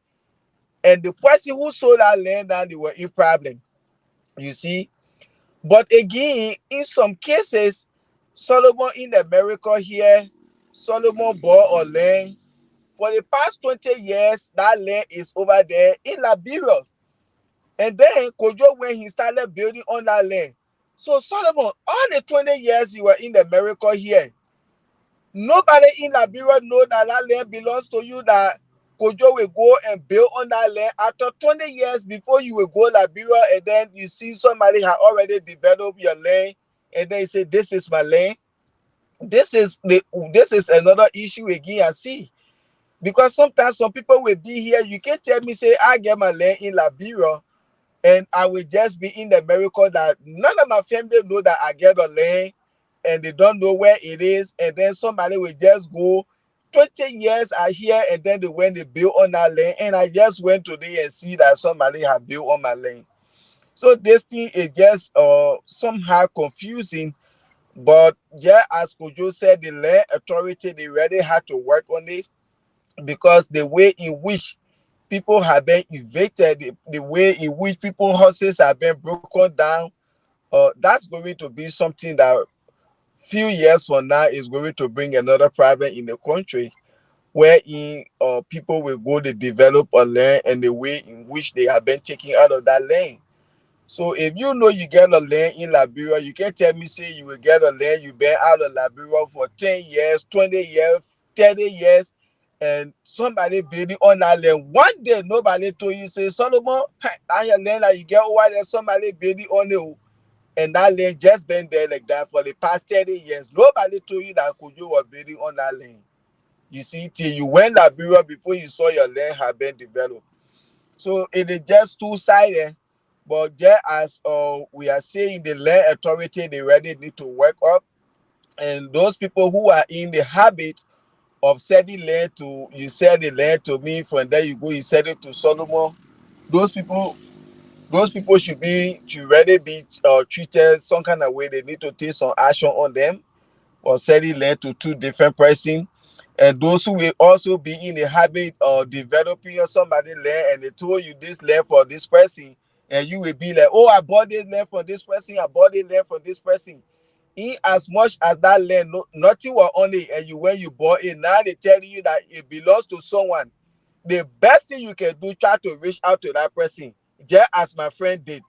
And the person who sold that land, now they were in problem. You see? But again, in some cases, Solomon in America here, Solomon bought a land. For the past 20 years, that land is over there in Liberia. And then Kojo, when he started building on that land. So Solomon, all the 20 years you were in America here, nobody in Liberia know that land belongs to you, that Kojo will go and build on that land after 20 years before you will go Liberia, and then you see somebody has already developed your land, and then you say, this is my land. This is another issue again, I see. Because sometimes some people will be here, you can tell me, say, I get my land in Liberia, and I will just be in America that none of my family know that I get a land, and they don't know where it is, and then somebody will just go 20 years are here, and then when they build on that land, and I just went today and see that somebody have built on my land. So this thing is just somehow confusing. But yeah, as Kojo said, the land authority, they really had to work on it, because the way in which people have been evicted, the way in which people's houses have been broken down, that's going to be something that few years from now is going to bring another problem in the country, wherein people will go to develop a land and the way in which they have been taken out of that land. So if you know you get a land in Liberia, you can't tell me say you will get a land you've been out of Liberia for 10 years, 20 years, 30 years, and somebody building on that land. One day nobody told you, say, Solomon, I have land that you get over there, somebody building on it. And that land just been there like that for the past 30 years. Nobody told you that Kojo was building on that land. You see, till you went Liberia before you saw your land have been developed. So it is just two-sided. But just as we are saying, the land authority, they really need to work up. And those people who are in the habit of selling land to, you sell the land to me, from there you go, you sell it to Solomon. Those people should really be treated some kind of way. They need to take some action on them or selling land to two different persons. And those who will also be in the habit of developing somebody's land and they told you this land for this person, and you will be like, oh, I bought this land for this person, I bought this land for this person. In as much as that land, nothing was on it, and when you bought it, now they tell you that it belongs to someone. The best thing you can do, try to reach out to that person, just as my friend did.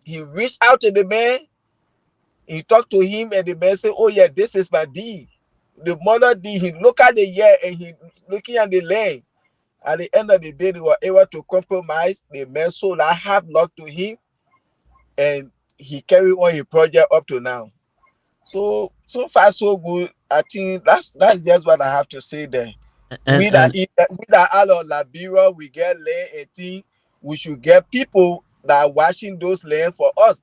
He reached out to the man, he talked to him, and the man said, oh yeah, this is my deed. The mother did, he look at the year and he looking at the land. At the end of the day, they were able to compromise. The man sold that half lot to him, and he carried on his project up to now. So far so good. I think that's just what I have to say there. We that out of Liberia, we get land and thing. We should get people that are watching those land for us.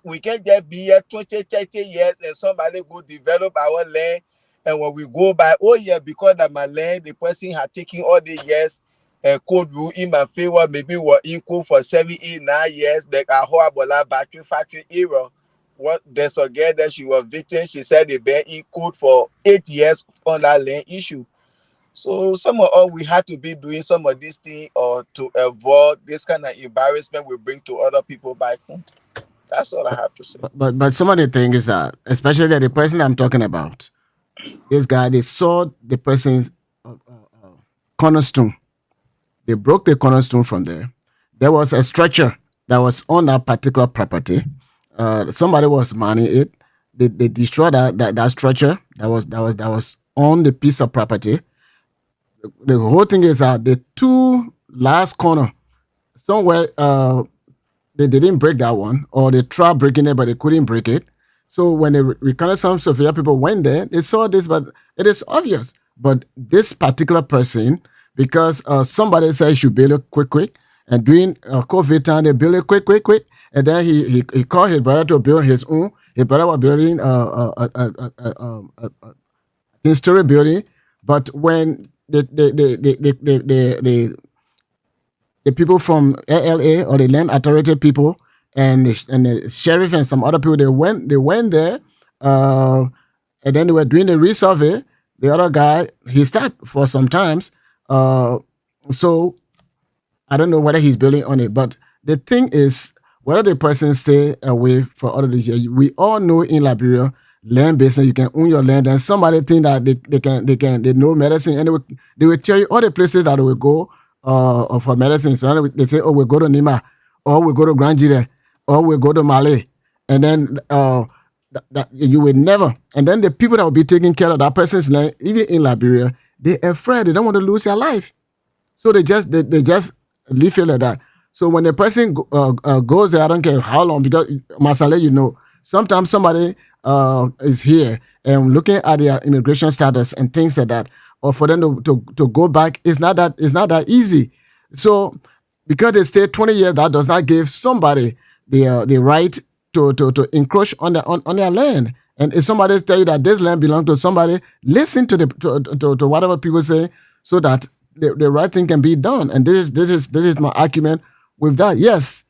We can't just be here 20, 30 years and somebody go develop our land. And when we go by, oh yeah, because of my land, the person had taken all the years and code rule in my favor, maybe were equal for 7, 8, 9 years. Like a horrible battery factory era. What there's a girl that she was victim, she said they been in code for 8 years on that land issue. So some of us, we had to be doing some of these things or to avoid this kind of embarrassment we bring to other people back home. That's all I have to say. But some of the thing is that, especially the person I'm talking about, this guy, they saw the person's cornerstone. They broke the cornerstone from there. There was a structure that was on that particular property. Somebody was mining it. They destroyed that structure that was on the piece of property. The whole thing is that the two last corner somewhere they didn't break that one, or they tried breaking it but they couldn't break it. So when the Reconnaissance Surveyor people went there, they saw this, but it is obvious. But this particular person, because somebody said he should build it quick, and during COVID time they build it quick, and then he called his brother to build his own. His brother was building a 10-story building, but when the people from LLA or the land authority people and the sheriff and some other people, they went there, and then they were doing the resurvey. The other guy, he stopped for some times. So I don't know whether he's building on it, but the thing is, whether the person stay away for all of this year, we all know in Liberia, land business, you can own your land, and somebody think that they know medicine, and they will tell you all the places that they will go for medicine. So they say, oh, we'll go to Nima, or we'll go to Granjide, or we'll go to Malay, and then that you will never. And then the people that will be taking care of that person's land, even in Liberia, they're afraid. They don't want to lose their life, so they just leave it like that. So when the person goes there, I don't care how long, because Masale, you know, sometimes somebody is here and looking at their immigration status and things like that, or for them to go back, it's not that easy. So because they stay 20 years, that does not give somebody the right to encroach on their land. And if somebody tell you that this land belongs to somebody, listen to whatever people say, so that the right thing can be done. And this is my argument with that. Yes,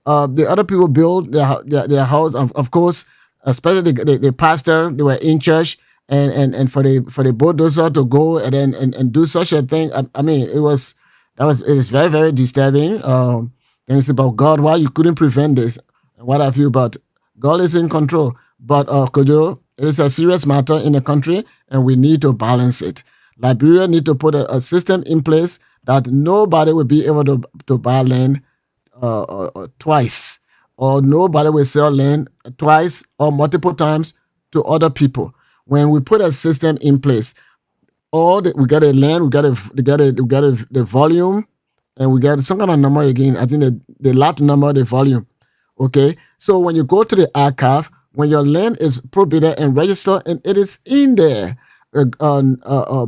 the other people build their house, of course, especially the pastor. They were in church, and for the bulldozer to go and do such a thing. I mean, it is very, very disturbing. And it's about God, why you couldn't prevent this, and what have you. But God is in control. But Kojo, it is a serious matter in the country, and we need to balance it. Liberia need to put a system in place that nobody will be able to buy land twice, or nobody will sell land twice or multiple times to other people. When we put a system in place, we got a land, we got the volume, and we got some kind of number again. I think the lot number, the volume. Okay, so when you go to the archive, when your land is probated and registered, and it is in there,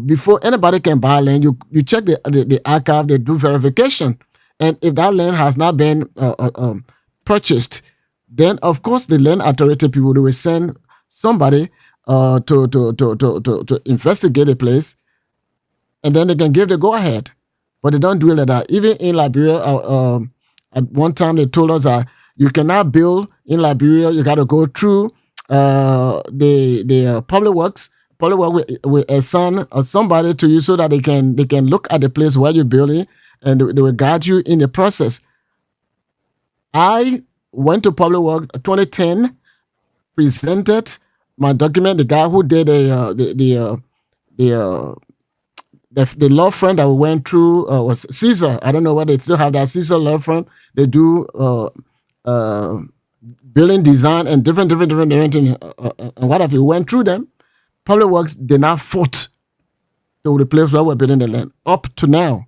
before anybody can buy land, you check the archive, they do verification, and if that land has not been purchased, then of course the land authority people will send somebody to investigate the place, and then they can give the go ahead. But they don't do it like that. Even in Liberia, at one time they told us that you cannot build in Liberia. You got to go through the public works. Public work will assign somebody to you so that they can look at the place where you're building, and they will guide you in the process. I went to public work 2010, presented my document. The guy who did the law firm that we went through was Caesar. I don't know whether they still have that Caesar law firm. They do building design and different things. And what if you went through them? Public works did not fought to the place where we're building the land up to now.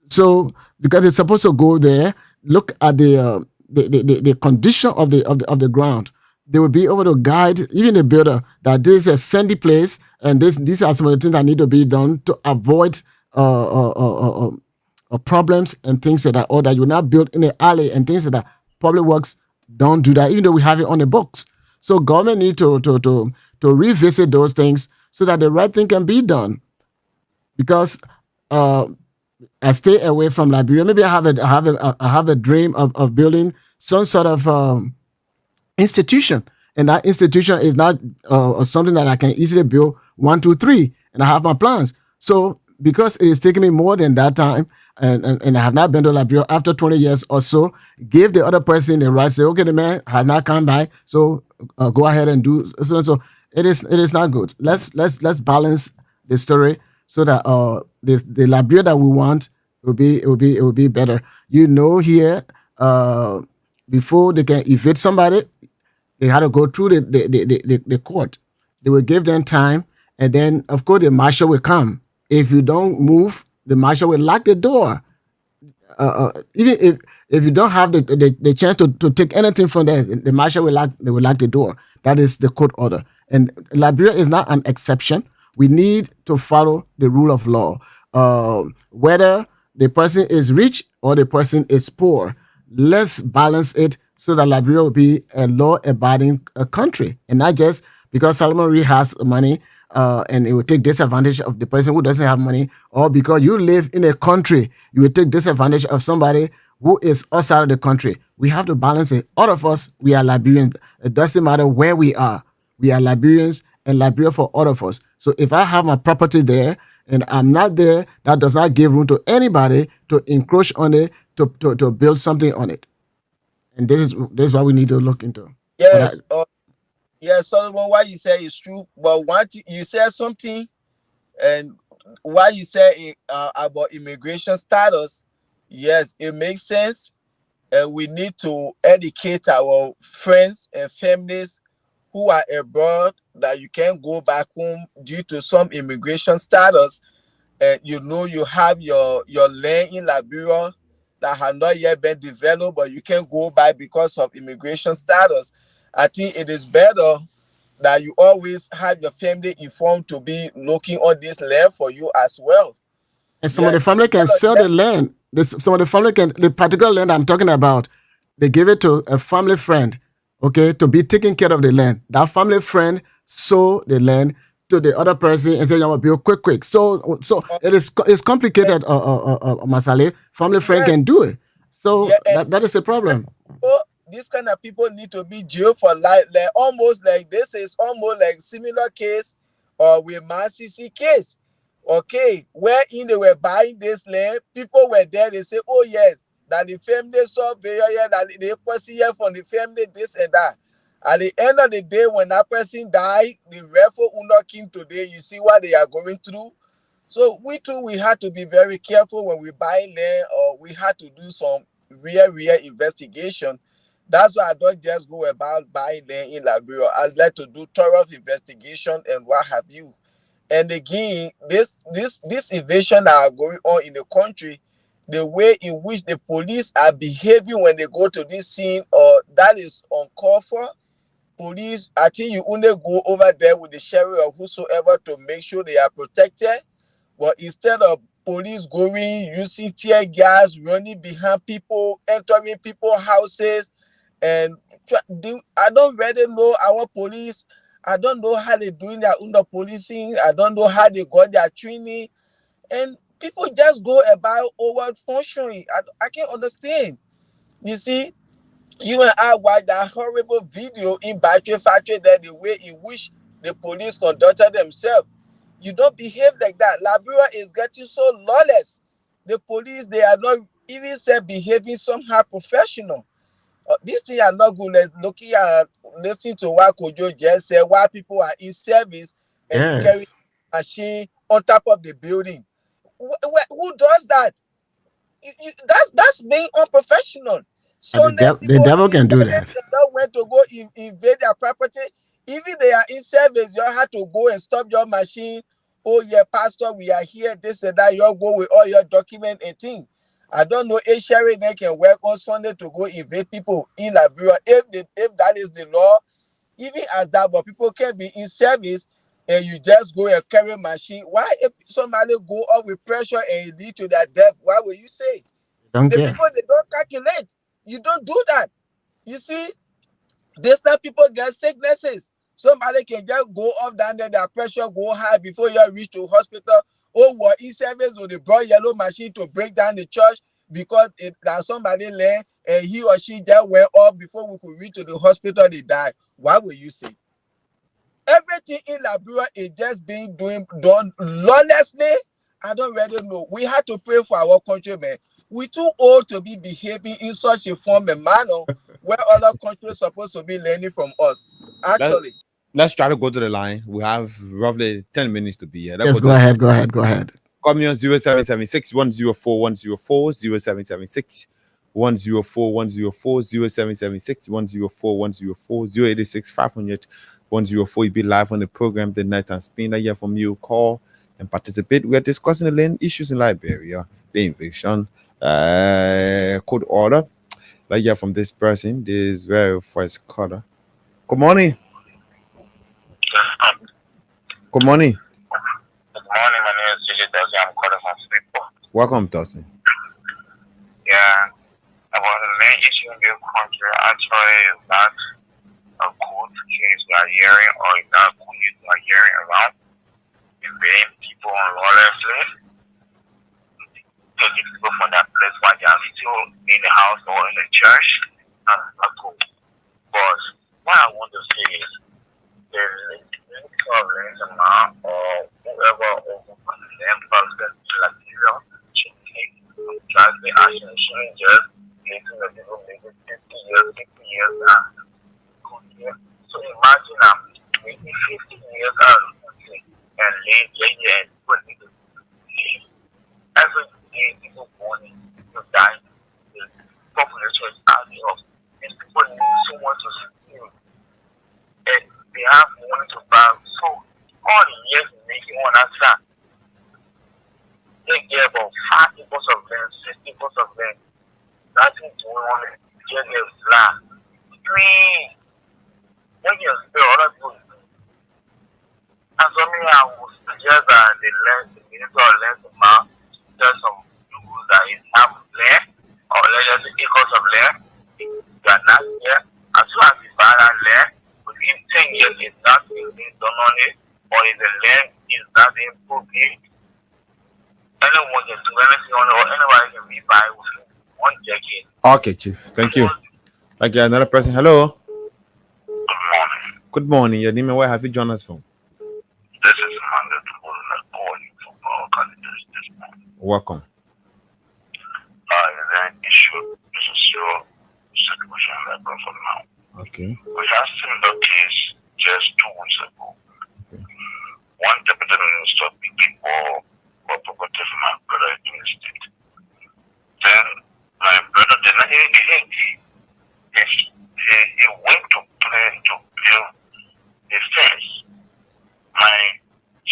So because it's supposed to go there, look at the condition of the ground. They will be able to guide even the builder that this is a sandy place, and these are some of the things that need to be done to avoid problems and things like that, or that you will not build in the alley and things like that. Public works don't do that, even though we have it on the books. So government need to revisit those things so that the right thing can be done. Because I stay away from Liberia. Maybe I have a dream of building some sort of institution, and that institution is not something that I can easily build 1, 2, 3, and I have my plans. So because it is taking me more than that time, and I have not been to Liberia after 20 years or so, give the other person the right, say, okay, the man has not come by, so go ahead and do so. So it is not good. Let's balance the story so that the Liberia that we want will be better. Here before they can evict somebody, they had to go through the court. They will give them time, and then of course the marshal will come. If you don't move, the marshal will lock the door. Even if you don't have the chance to take anything from there, the marshal will lock the door. That is the court order. And Liberia is not an exception. We need to follow the rule of law, whether the person is rich or the person is poor. Let's balance it so that Liberia will be a law-abiding country, and not just because Solomon Reed has money and it will take disadvantage of the person who doesn't have money, or because you live in a country, you will take disadvantage of somebody who is outside of the country. We have to balance it. All of us, we are Liberians. It doesn't matter where we are. We are Liberians, and Liberia for all of us. So if I have my property there and I'm not there, that does not give room to anybody to encroach on it, to build something on it. And this is what we need to look into. Yes. Yes, Solomon, what you say is true. But one thing, you said something, and what you said about immigration status, yes, it makes sense. And we need to educate our friends and families who are abroad that you can't go back home due to some immigration status. And you have your land in Liberia that has not yet been developed, but you can't go back because of immigration status. I think it is better that you always have your family informed to be looking on this land for you as well. And some of the family can sell the land. Some of the family can, the particular land I'm talking about, they give it to a family friend, okay, to be taking care of the land. That family friend sold the land to the other person and say, "You want to build quick." So it's complicated, Masale. Family friend can do it. So that is a problem. These kind of people need to be jailed for life. Like almost like this is almost like similar case with ManCC case. Okay, wherein they were buying this land, people were there. They say, "Oh yes, that the family saw very that they person here from the family this and that." At the end of the day, when that person died, the rightful owner came today. You see what they are going through. So we too, we had to be very careful when we buy land, or we had to do some real investigation. That's why I don't just go about buying land in Liberia. I like to do thorough investigation and what have you. And again, this invasion that are going on in the country, the way in which the police are behaving when they go to this scene, or that is uncalled for. Police, I think you only go over there with the sheriff or whosoever to make sure they are protected. But instead of police going, using tear gas, running behind people, entering people's houses, and I don't really know our police. I don't know how they're doing their under policing. I don't know how they got their training. And people just go about over functioning. I can't understand. You see, you and I watched that horrible video in Battery Factory, that the way in which the police conducted themselves. You don't behave like that. Liberia is getting so lawless. The police, they are not even behaving somehow professional. These things are not good. Let's looking at listening to what Kojo just said, why people are in service and you carry Yes. a machine on top of the building. Who does that? That's being unprofessional. So The, many the people are devil in can do service, that. they don't want to go invade their property. Even they are in service, you have to go and stop your machine. Oh yeah, pastor, we are here, this and that. You go with all your document and thing. I don't know if Sherry they can work on Sunday to go invade people in Liberia. If that is the law, even as that, but people can be in service and you just go and carry a machine. Why if somebody go up with pressure and it lead to their death? Why will you say? Don't The care. people, they don't calculate. You don't do that. You see, this time people get sicknesses. Somebody can just go off down there, their pressure go high before you reach to hospital. Oh, what in service, or they brought yellow machine to break down the church because there's somebody there and he or she just went off before we could reach to the hospital, they died. Why will you say? Everything in Liberia is just being done lawlessly. I don't really know. We have to pray for our country, man. We're too old to be behaving in such a form and manner where other countries supposed to be learning from us. Actually, Let's try to go to the line. We have roughly 10 minutes to be here. Yes, go ahead, go ahead, go ahead. Call me on 0776 104 104 0776 104 104 0776 104 104 086 500 104. You'll be live on the program the night and spin. I hear from you. Call and participate. We are discussing the land issues in Liberia, the invasion, code order. I hear from this person, this very first caller. Good morning. Good morning. Good morning, my name is JJ Dawson. I'm calling from Freeport. Welcome, Dawson. Yeah, about the main issue in this country actually is not a good case we are hearing, or it's not good news we are hearing around invading people unlawfully, taking people from that place while they are still in the house or in the church. That's not cool. But what I want to say is, there's a man or whoever over them person in Liberia should take drastic action. Shouldn't just making the people maybe 50 years now. So imagine I'm maybe 50 years out of the country and live here and people need to live. Every day people born to die. The population is adding up and people need someone to steal. And they have money to buy. So all the years making on that side, they get about 5 acres of land, 6 acres of land. Nothing to on it. Get their flat. Green. They can still other people. And so me, I would suggest that the minister of land to map, there's some rules that is have land, or let's say acres of land. They are not here. As soon as you buy that land, within 10 years, it's not being done on it, or if the land is not being put in, anyone can do anything on it, or anybody can be by within 1 decade. Okay, Chief. Thank you. Okay, another person. Hello. Good morning. Good morning. Your name and where have you joined us from? This is Mandel calling from our candidates this morning. Welcome. Is there an issue? This is your situation like for now. Okay. We have similar case just 2 weeks ago. Okay. One deputy minister picking for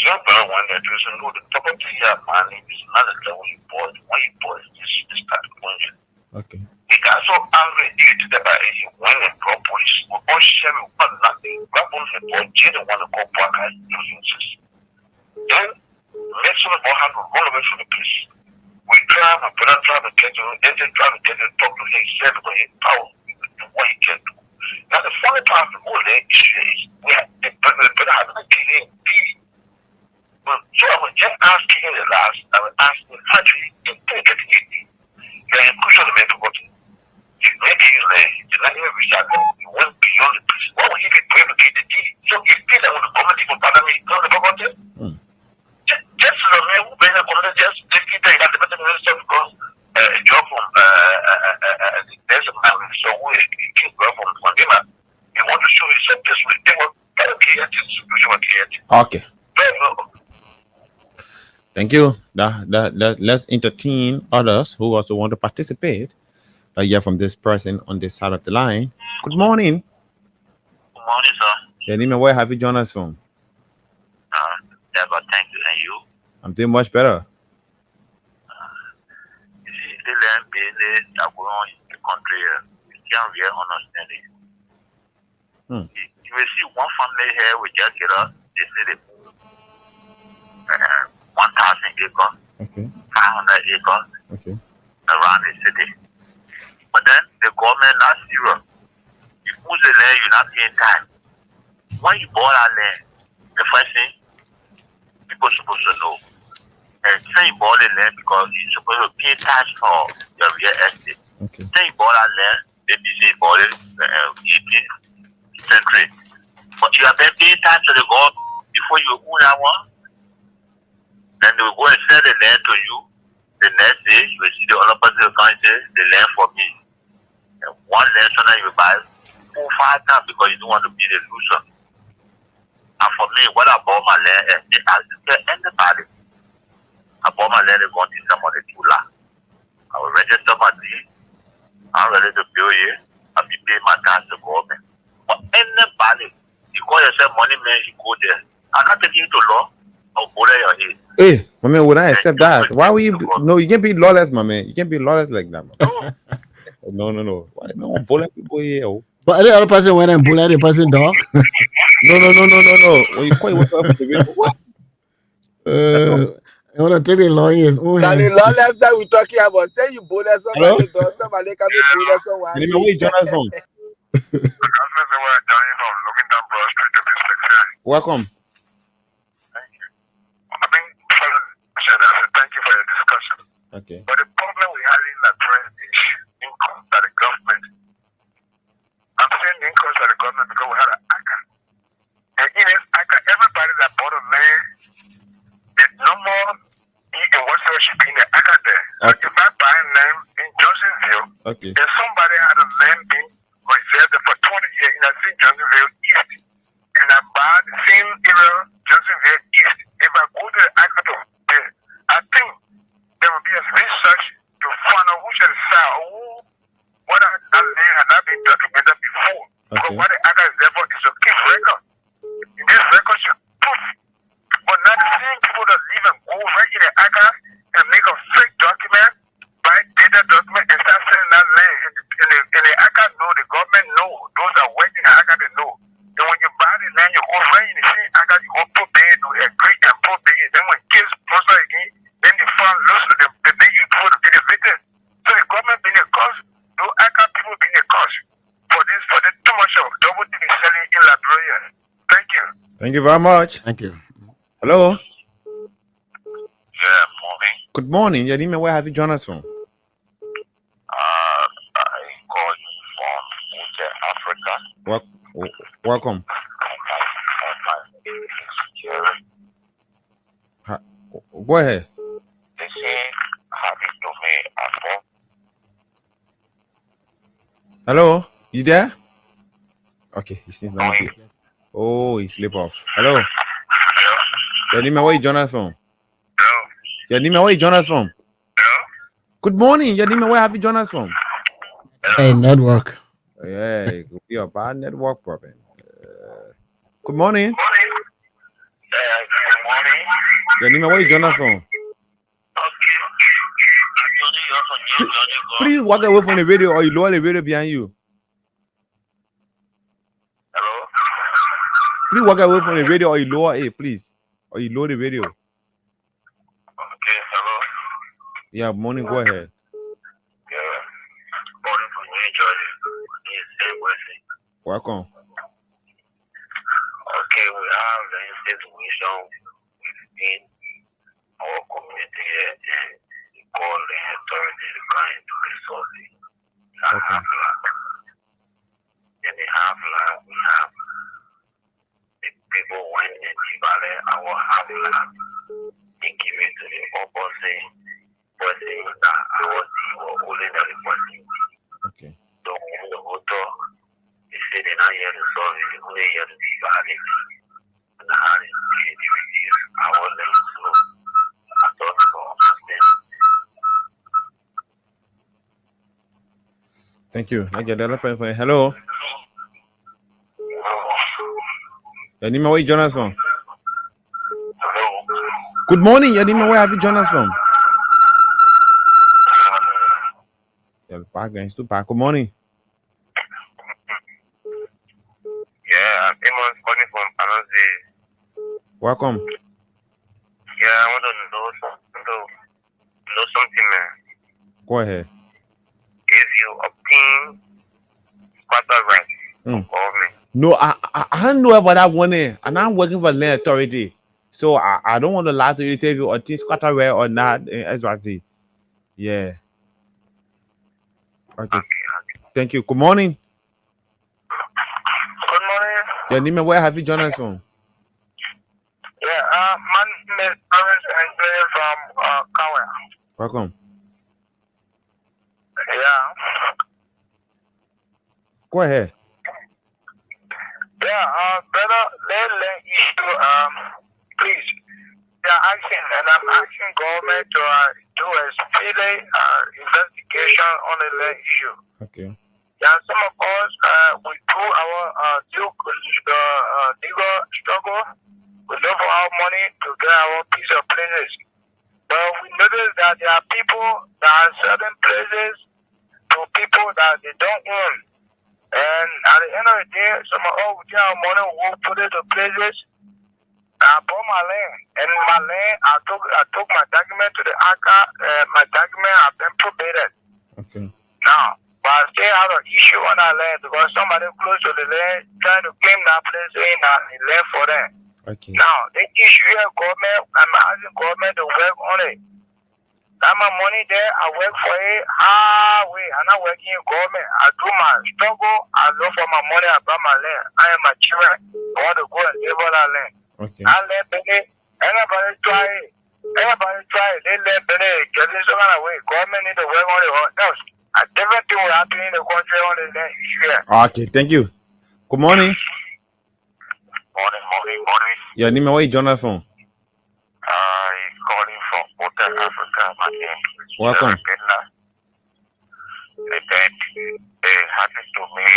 your brother one that does know the property here money is not the level you bought. When you bought this type of money. Okay. He got so angry due to the by he went and brought police. We all share one nothing. Grab on the board, didn't want to go back and use. Then let's all have a roll away from the police. We try my brother try to get him, and then try to get him talk to him, said because he power to what he can do. Now the funny part of the whole issue is we have the brother has not given him peace. So I was just asking him the last, I was asking how do you get it? You're in crucial to make forgotten. You maybe you not even reach out, you went beyond the peace. Why would he be brave to get the deed? So if people that want to come and even pardon me, not the forgotten? Just the man who been a just keep the better minister because a job from there's a man so we keep going from him. He want to show himself this way. They were very creative. Okay. Thank you. Let's entertain others who also want to participate. Hear from this person on this side of the line. Good morning. Good morning, sir. Your name and where have you joined us from? Yeah, but thank you. And you? I'm doing much better. You see, the land business that go on in the country, you can't really understand it. You will see one family here with just get up, they say they 1,000 acres, Okay. 500 acres Okay. around the city. But then the government not serious. You put the land, you're not paying tax. When you bought that land, the first thing people supposed to know. And say you bought the land because you're supposed to pay tax for your real estate. Okay. Say you bought that land, maybe say you bought it 18th century. But you have been paying tax to the government before you own that one. Then they will go and sell the land to you. The next day, you will see the other person will come and say, the land for me. And one land, so now you will buy 4 or 5 times because you don't want to be the loser. And for me, when I bought my land, I didn't tell anybody. I bought my land and got this money to law. I will register my deed. I'm ready to build it. I'll be paying my tax to government. But anybody, you call yourself money man, you go there. I'm not taking you to law. I'll go there your head. Hey, my man, would I accept that? Why will you? No, you can't be lawless, my man. You can't be lawless like that, man. No. Why do you bullet people here? Oh? But the other person went and bullet the person dog. No. When you call what? I want to take the lawyers. Oh, Now the lawless that we're talking about, say you bullet somebody, somebody can be bullet someone. Where you join us from? Welcome. Thank you for your discussion. Okay. But the problem we have in Liberia is income that the government. I'm saying the income that the government because we had an ACA. And in this ACA, everybody that bought a land, there's no more in whatsoever should be in the ACA there. Like if I buy land in Johnsonville, okay, and somebody had a land being reserved for 20 years in the same Johnsonville East, and I buy the same area, Johnsonville East, if I go to the ACA to I think there will be a research to find out who should sell what that land had not been documented before. Okay. But what the ACA is there for is to keep record. In this record should proof. But now the same people that live and go right in the ACA and make a fake document, buy data document and start selling that land. And the ACA know, the government know, those that work in the ACA they know. And when you buy the land, you go right in the same ACA, you go probate, you agree and probate. Then when kids prosper again, then the fund lose the big you put to be the victim. So the government being a cause, no ACA people being a cause for this, for the too much of double thing selling in Liberia. Thank you. Thank you very much. Thank you. Hello. Yeah, morning. Good morning. Your name and where have you joined us from? I call you from Africa. Welcome. Go ahead. They say having to me at Hello, you there? Okay, he seems not here. Oh, he sleep off. Hello. Your name and where you join us from? Your name and where you join us from? Good morning. Your name and where have you joined us from? Hey, network. Yeah, it could be a bad network problem. Good morning. Good morning. Your name, where you join us from? Please walk away from the radio or you lower the radio behind you. Hello? Please walk away from the radio or you lower it, please. Or you lower the radio. Okay, hello? Yeah, morning, go ahead. Yeah. Morning from New Jersey. Welcome. Okay, we have the situation in our community here and we call the authority trying to resolve it. Okay. In the half-land, we have the people went in the valley, our half-land, they give it to the opposite person that our team were holding the person. Okay. So, the author, they say they're not here to solve it, they're only here to be valid. And how they reduce our land. So, I thought for understand. Thank you. I get the other person. Hello. Yanima, where you join us from? Hello. Good morning, Yanima. Where have you joined us from? Yeah, back against to back. Good morning. Yeah, I'm calling from Panama. Welcome. Yeah, I want to know something, man. Go ahead. If you obtain quarter right from government, No, I don't know about that one. And I'm working for land authority. So I don't want to lie to you, tell you or things quarter way or not. As I say. Yeah. Okay. Thank you. Good morning. Good morning. Your name, where have you joined us from? Yeah, my name is Aaron Andrea from Kawa. Welcome. Yeah. Go ahead. Yeah, brother, let issue, please. Yeah, asking, and I'm asking government to do a speedy investigation on the land issue. Okay. Yeah, some of us, we do our legal struggle. We look for our money to get our piece of places. But we notice that there are people that are certain places to people that they don't own. And at the end of the day, some of us, we get our money, we'll put it to places. I bought my land. And my land, I took my document to the ACA. My document have been probated. Okay. Now, but I still have an issue on that land because somebody close to the land trying to claim that place saying that it left for them. Okay. Now, the issue here, government, I'm asking government to work on it. Got my money there, I work for it. I'm not working in government. I do my struggle, I look for my money, I buy my land. I am my children, I want to go and live on that land. Okay. I let Benny, anybody try it. They let Benny get this kind of way. Government need to work on it or else. A different thing will happen in the country on the land issue here. Okay, thank you. Good morning. Morning. Your name, where you join us from? Calling from Hotel Africa. My name is Welcome. It happened to me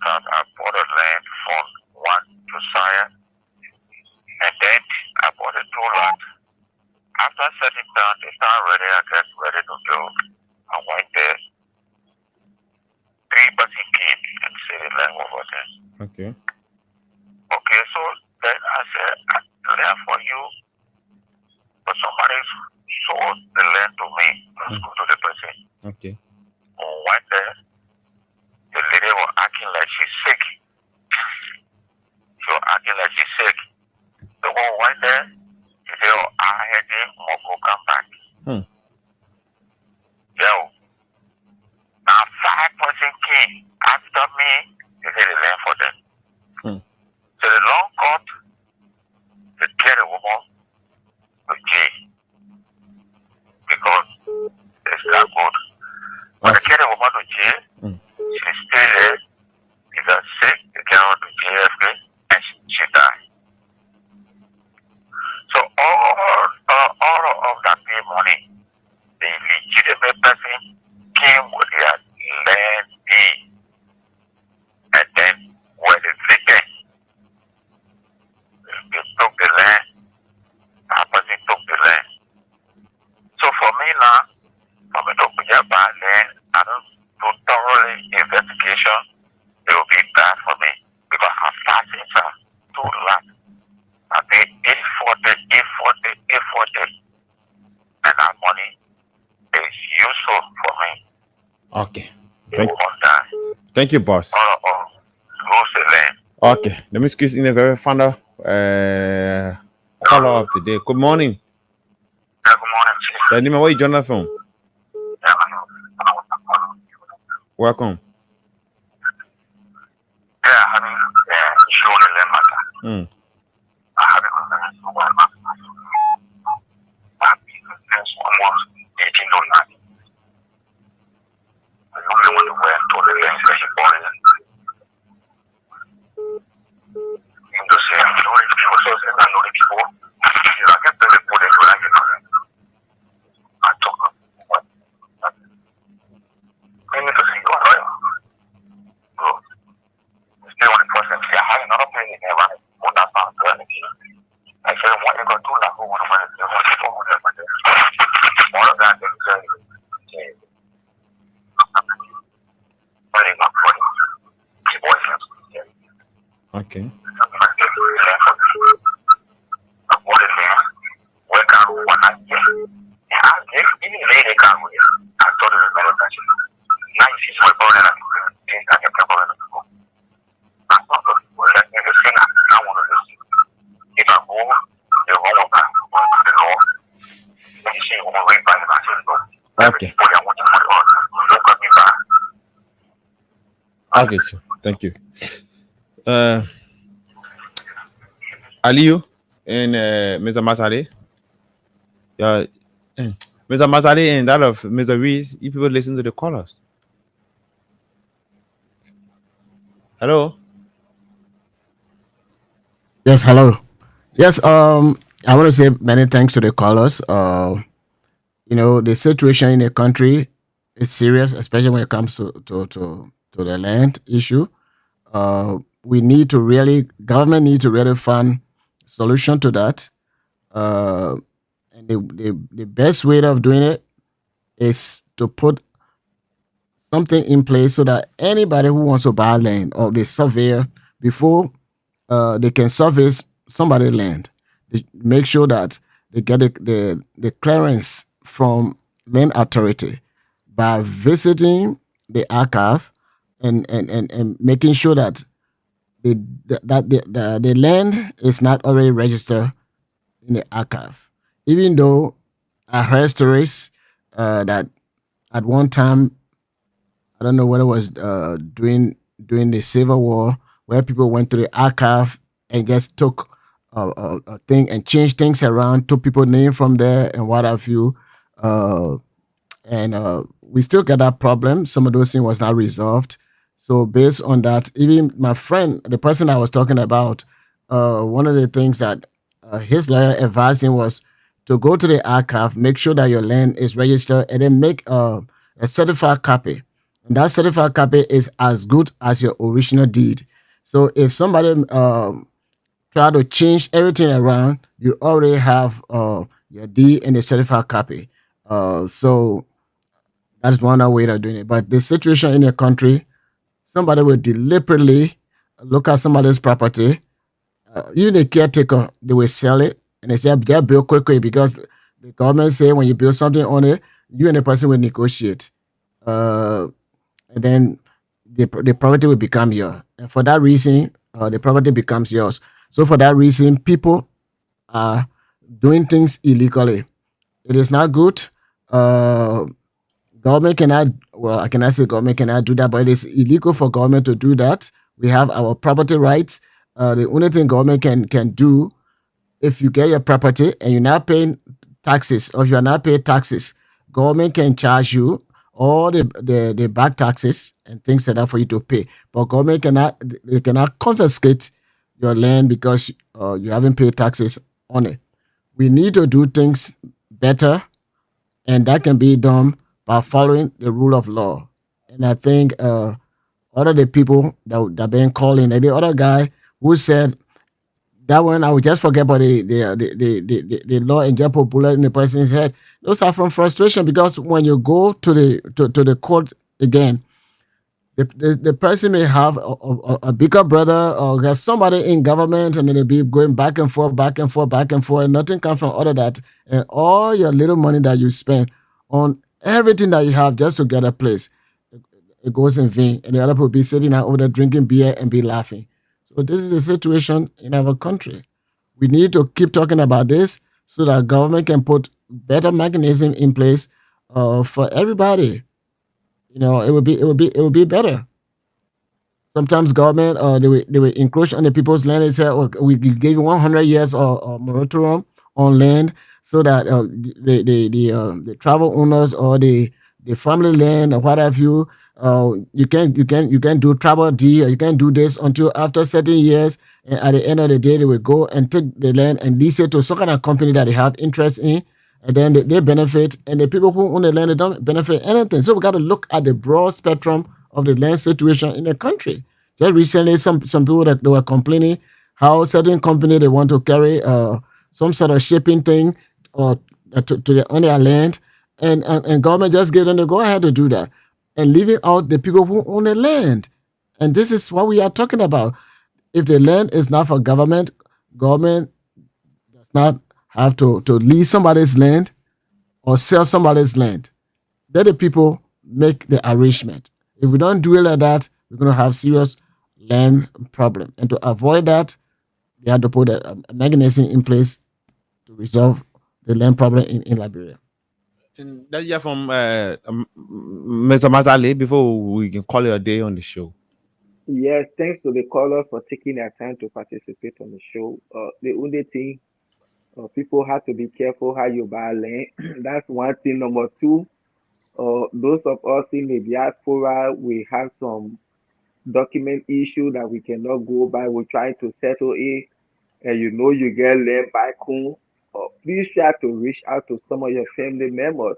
that I bought a land from one to Sire, and then I bought a 2 lot. After setting down, they start ready. I get ready to go. I went there. 3 persons came and said the land over there. Okay. Okay, so then I said, land for you. But somebody sold the land to me. Let's go to the person. Okay. Went there. The lady was acting like she's sick. She was acting like she's sick. The one went there. She said, oh, I had him. Moko come back. Yo. Now 5 persons came after me. They said the land for them. So the long court, they get a woman to jail because it's not good. When they get a woman to jail, she stay there. She got sick, they get her to JFK, and she died. So all of that pay money, Okay. They will understand. Thank you, boss. Go to land. Okay, let me squeeze in a very final caller of the day. Good morning. Good morning, Chief. Danima, where you join us from? Welcome. Yeah, I mean, surely let matter. I have a conversation with my almost 18 or 19. I only want to wear to the lens that he bought it. To say, I know the people, so I know the people. I get the report that you like it. I talk about what? I need to say, you are right. Bro, still on the person, I have another thing in there, right? What that's not good. I said, what you got to do, like, one of my, all of that, okay. Okay. Okay, sure. Thank you. Aliyu and Mr. Masale. Yeah, Mr. Masale and that of Mr. Reese, you people listen to the callers. Hello. Yes, hello. Yes, I want to say many thanks to the callers. You know, the situation in the country is serious, especially when it comes to the land issue. We need to really, government need to really find solution to that. And the best way of doing it is to put something in place so that anybody who wants to buy land or the surveyor, before they can survey somebody's land, they make sure that they get the clearance from land authority by visiting the archive and making sure that the land is not already registered in the archive. Even though I heard stories that at one time, I don't know what it was during the Civil War, where people went to the archive and just took a thing and changed things around, took people's name from there and what have you. And we still got that problem. Some of those things was not resolved. So based on that, even my friend, the person I was talking about, one of the things that his lawyer advised him was to go to the archive, make sure that your land is registered, and then make a certified copy. And that certified copy is as good as your original deed. So if somebody try to change everything around, you already have your deed and the certified copy. So that's one way of doing it. But the situation in the country, somebody will deliberately look at somebody's property. Even the caretaker, they will sell it and they say, just build quickly, because the government say when you build something on it, you and the person will negotiate. And then the property will become yours. And for that reason, the property becomes yours. So for that reason, people are doing things illegally. It is not good. Government cannot, well, I cannot say government cannot do that, but it is illegal for government to do that. We have our property rights. The only thing government can do, if you get your property and you're not paying taxes, or if you're not paying taxes, government can charge you all the back taxes and things like that for you to pay. But government cannot confiscate your land because you haven't paid taxes on it. We need to do things better, and that can be done by following the rule of law. And I think all of the people that been calling, and the other guy who said that one, I would just forget about the law and just put bullet in the person's head. Those are from frustration, because when you go to the court again, the person may have a bigger brother or there's somebody in government, and then they'll be going back and forth, and nothing comes from all of that. And all your little money that you spend on everything that you have just to get a place, it goes in vain, and the other people be sitting out over there drinking beer and be laughing. So this is the situation in our country. We need to keep talking about this so that government can put better mechanism in place for everybody. It would be better. Sometimes government they will encroach on the people's land. They say, "Oh, we gave you 100 years or moratorium on land, so that the travel owners or the family land or what have you, you can do travel deed, or you can do this until after certain years, and at the end of the day, they will go and take the land and lease it to some kind of company that they have interest in, and then they benefit, and the people who own the land, they don't benefit anything. So we got to look at the broad spectrum of the land situation in the country. Just recently, some people that they were complaining how certain company they want to carry some sort of shipping thing or on their land, and government just gave them the go ahead to do that, and leaving out the people who own the land. And this is what we are talking about. If the land is not for government does not have to lease somebody's land or sell somebody's land. Let the people make the arrangement. If we don't do it like that, we're going to have serious land problem. And to avoid that, we have to put a mechanism in place to resolve the land problem in Liberia. And that's yeah from Mr. Mazale before we can call it a day on the show. Yes, thanks to the caller for taking their time to participate on the show. The only thing, people have to be careful how you buy land. That's one thing. Number two, those of us in the diaspora, we have some document issue that we cannot go by. We're trying to settle it, and you get land back home. Please try to reach out to some of your family members.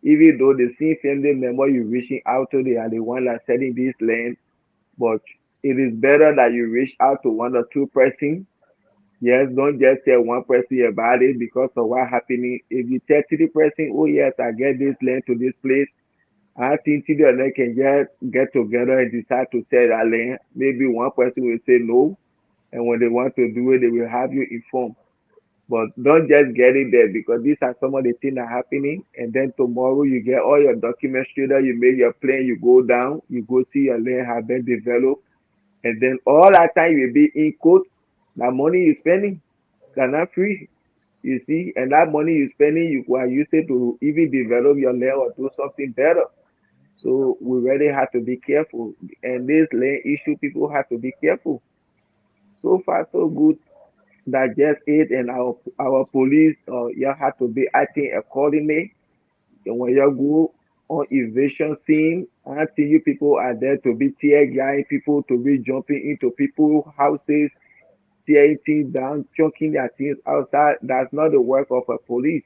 Even though the same family member you're reaching out to, they are the one that's selling this land. But it is better that you reach out to one or two persons. Yes, don't just tell one person about it because of what happening. If you tell to the person, oh yes, I get this land to this place, I think the other can just get together and decide to sell that land. Maybe one person will say no, and when they want to do it, they will have you informed. But don't just get it there, because these are some of the things that are happening. And then tomorrow you get all your documents straight out, you make your plan, you go down, you go see your land have been developed. And then all that time you will be in court. That money you're spending cannot free. You see, and that money you're spending, you can use it to even develop your land or do something better. So we really have to be careful. And this land issue, people have to be careful. So far, so good. That just it, and our police, you have to be acting accordingly. And when you go on evasion scene, I see you people are there to be tear gassing people, to be jumping into people's houses, tearing things down, chunking their things outside. That's not the work of a police.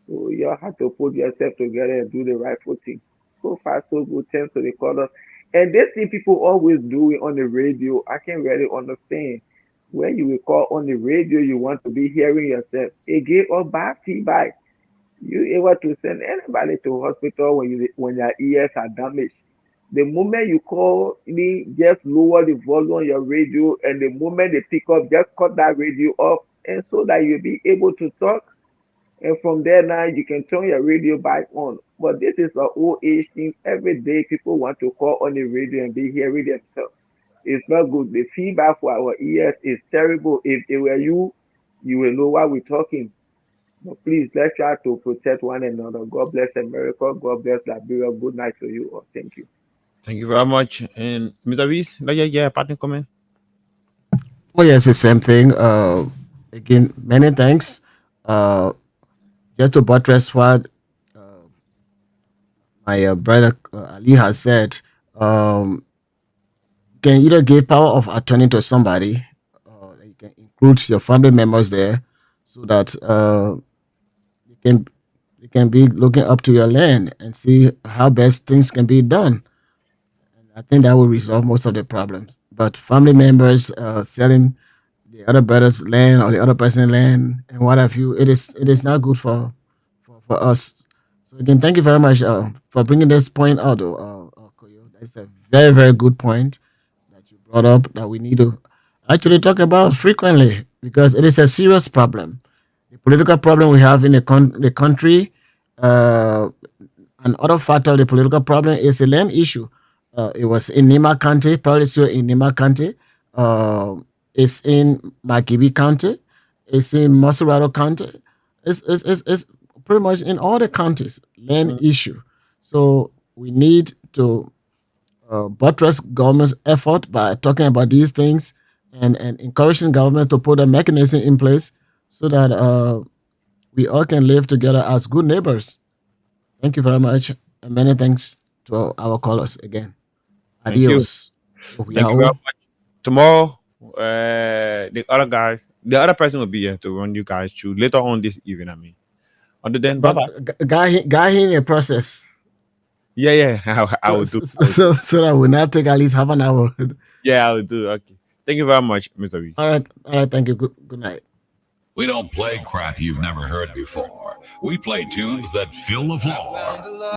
So you have to put yourself together and do the rightful thing. So far, so good. Thanks to the callers. And this thing people always do it on the radio, I can't really understand. When you will call on the radio, you want to be hearing yourself. It gives us bad feedback. You able to send anybody to hospital when your ears are damaged. The moment you call me, just lower the volume on your radio, and the moment they pick up, just cut that radio off, and so that you'll be able to talk. And from there now, you can turn your radio back on. But this is an old age thing. Every day, people want to call on the radio and be hearing themselves. It's not good. The feedback for our ears is terrible. If it were you, you will know why we're talking. But please, let's try to protect one another. God bless America. God bless Liberia. Good night to you all. Thank you. Thank you very much. And Mr. Reese, partner comment. Well, yes, the same thing. Again, many thanks. Just to buttress what my brother Ali has said, can either give power of attorney to somebody, you can include your family members there, so that you can be looking up to your land and see how best things can be done. And I think that will resolve most of the problems. But family members selling the other brother's land or the other person's land and what have you, it is not good for us. So again, thank you very much for bringing this point out. Koyo. That's a very, very good point that you brought up that we need to actually talk about frequently, because it is a serious problem. The political problem we have in the country, another factor of the political problem is a land issue. It was in Nima County, probably still in Nima County. It's in Makibi County. It's in Masurado County. It's pretty much in all the counties, land issue. So we need to buttress government's effort by talking about these things and encouraging government to put a mechanism in place so that we all can live together as good neighbors. Thank you very much. And many thanks to our callers again. Thank you. Adios. Thank you very much. Tomorrow, the other person will be here to run you guys through later on this evening. I mean, until then, bye bye. Guy in a process. Yeah, I will do. So that will not take at least half an hour. Yeah, I will do. Okay. Thank you very much, Mr. Reese. All right. Thank you. Good night. We don't play crap you've never heard before. We play tunes that fill the floor.